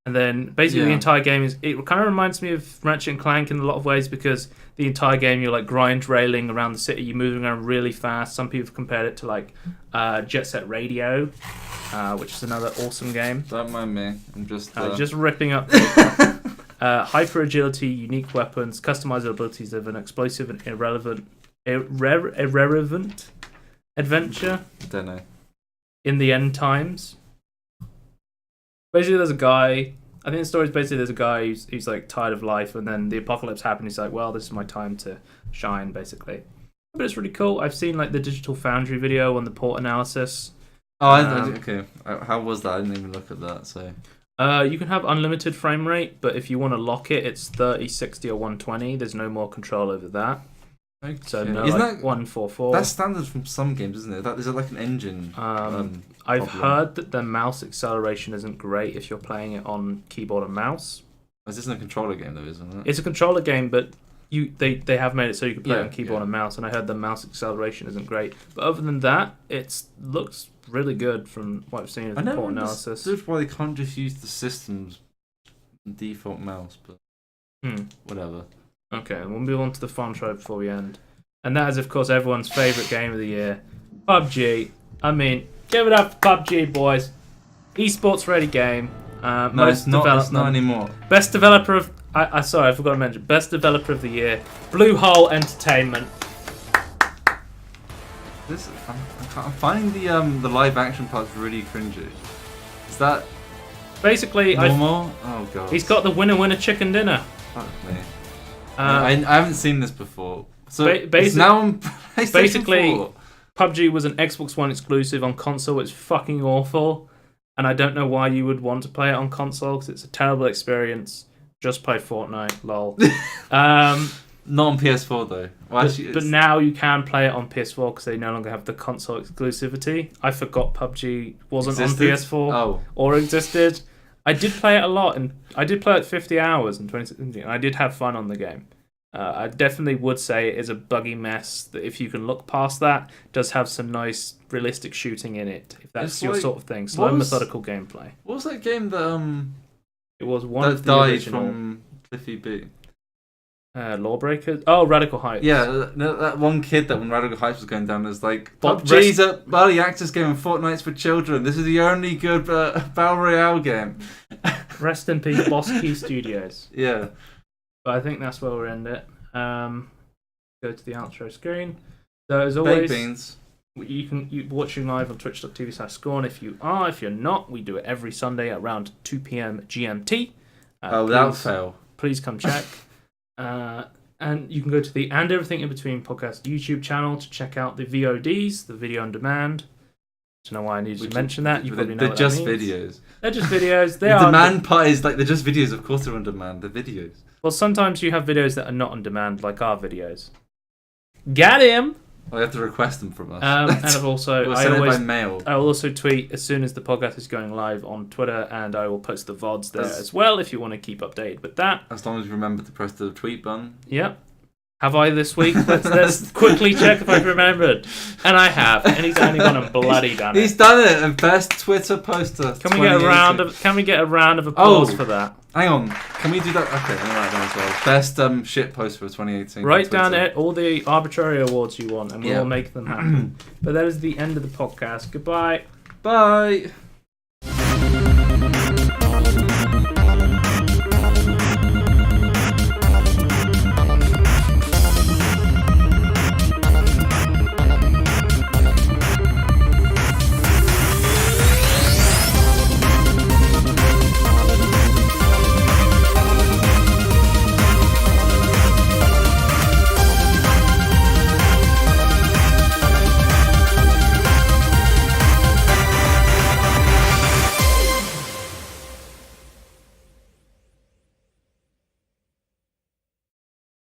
And then basically the entire game it kind of reminds me of Ratchet and Clank in a lot of ways, because the entire game you're like grind railing around the city, you're moving around really fast. Some people have compared it to like Jet Set Radio, which is another awesome game. Don't mind me, I'm just ripping up. Hyper agility, unique weapons, customizable abilities of an explosive and irrelevant adventure. Don't know. In the end times. Basically, there's a guy. I think the story is basically there's a guy who's like tired of life, and then the apocalypse happened. He's like, well, this is my time to shine, basically. But it's really cool. I've seen like the Digital Foundry video on the port analysis. Oh, okay. How was that? I didn't even look at that. So. You can have unlimited frame rate, but if you want to lock it, it's 30, 60, or 120. There's no more control over that. Okay. So no, isn't like that 144. That's standard from some games, isn't it? Is it like an engine? I've heard that the mouse acceleration isn't great if you're playing it on keyboard and mouse. Is this a controller game though, isn't it? It's a controller game, but they have made it so you can play it on keyboard and mouse, and I heard the mouse acceleration isn't great. But other than that, it looks really good from what I've seen of the port analysis. I never understood why they can't just use the system's default mouse, but whatever. Okay, we'll move on to the fun show before we end. And that is, of course, everyone's favourite game of the year, PUBG. I mean, give it up for PUBG, boys. Esports ready game. No, it's not anymore. Best developer of... sorry, I forgot to mention. Best developer of the year, Blue Hole Entertainment. I'm finding the live action parts really cringy. Is that basically normal? Oh god. He's got the winner chicken dinner. Fuck me. I haven't seen this before. So it's now on PlayStation basically 4. PUBG was an Xbox One exclusive on console. It's fucking awful, and I don't know why you would want to play it on console because it's a terrible experience. Just play Fortnite, lol. Not on PS4 though. Well, but now you can play it on PS4 because they no longer have the console exclusivity. I forgot PUBG wasn't on PS4 or existed. I did play it a lot, and I did play it 50 hours in 2017. I did have fun on the game. I definitely would say it is a buggy mess that if you can look past that, does have some nice realistic shooting in it. If that's your sort of thing. Slow methodical gameplay. What was that game that it was one that of the died original from Cliffy B? Lawbreakers? Oh, Radical Heights. Yeah, that one kid that when Radical Heights was going down was like, PUBG's a early access game and Fortnite's for children. This is the only good Battle Royale game. Rest in peace, Boss Key Studios. Yeah. But I think that's where we'll end it. Go to the outro screen. So as always, you watching live on twitch.tv/Scorn if you are. If you're not, we do it every Sunday at around 2 p.m. GMT. Without fail. Please come check. And And you can go to the And Everything In Between podcast YouTube channel to check out the VODs, the video on demand. Don't know why I needed to mention that. You probably know what that means. They're just videos. They're just videos. The demand part is like they're just videos. Of course, they're on demand. They're videos. Well, sometimes you have videos that are not on demand, like our videos. Got him. I have to request them from us. And I've also we'll send it by mail. I will also tweet as soon as the podcast is going live on Twitter, and I will post the VODs there as well if you want to keep updated with that. As long as you remember to press the tweet button. Yep. Have I this week? Let's quickly check if I've remembered. And I have. And he's only gone and bloody done it. He's done it. And best Twitter poster. Can we get a round of applause for that? Hang on. Can we do that? Okay, I'm write down as well. Best shit post for 2018. Write down all the arbitrary awards you want, and we'll make them happen. But that is the end of the podcast. Goodbye. Bye.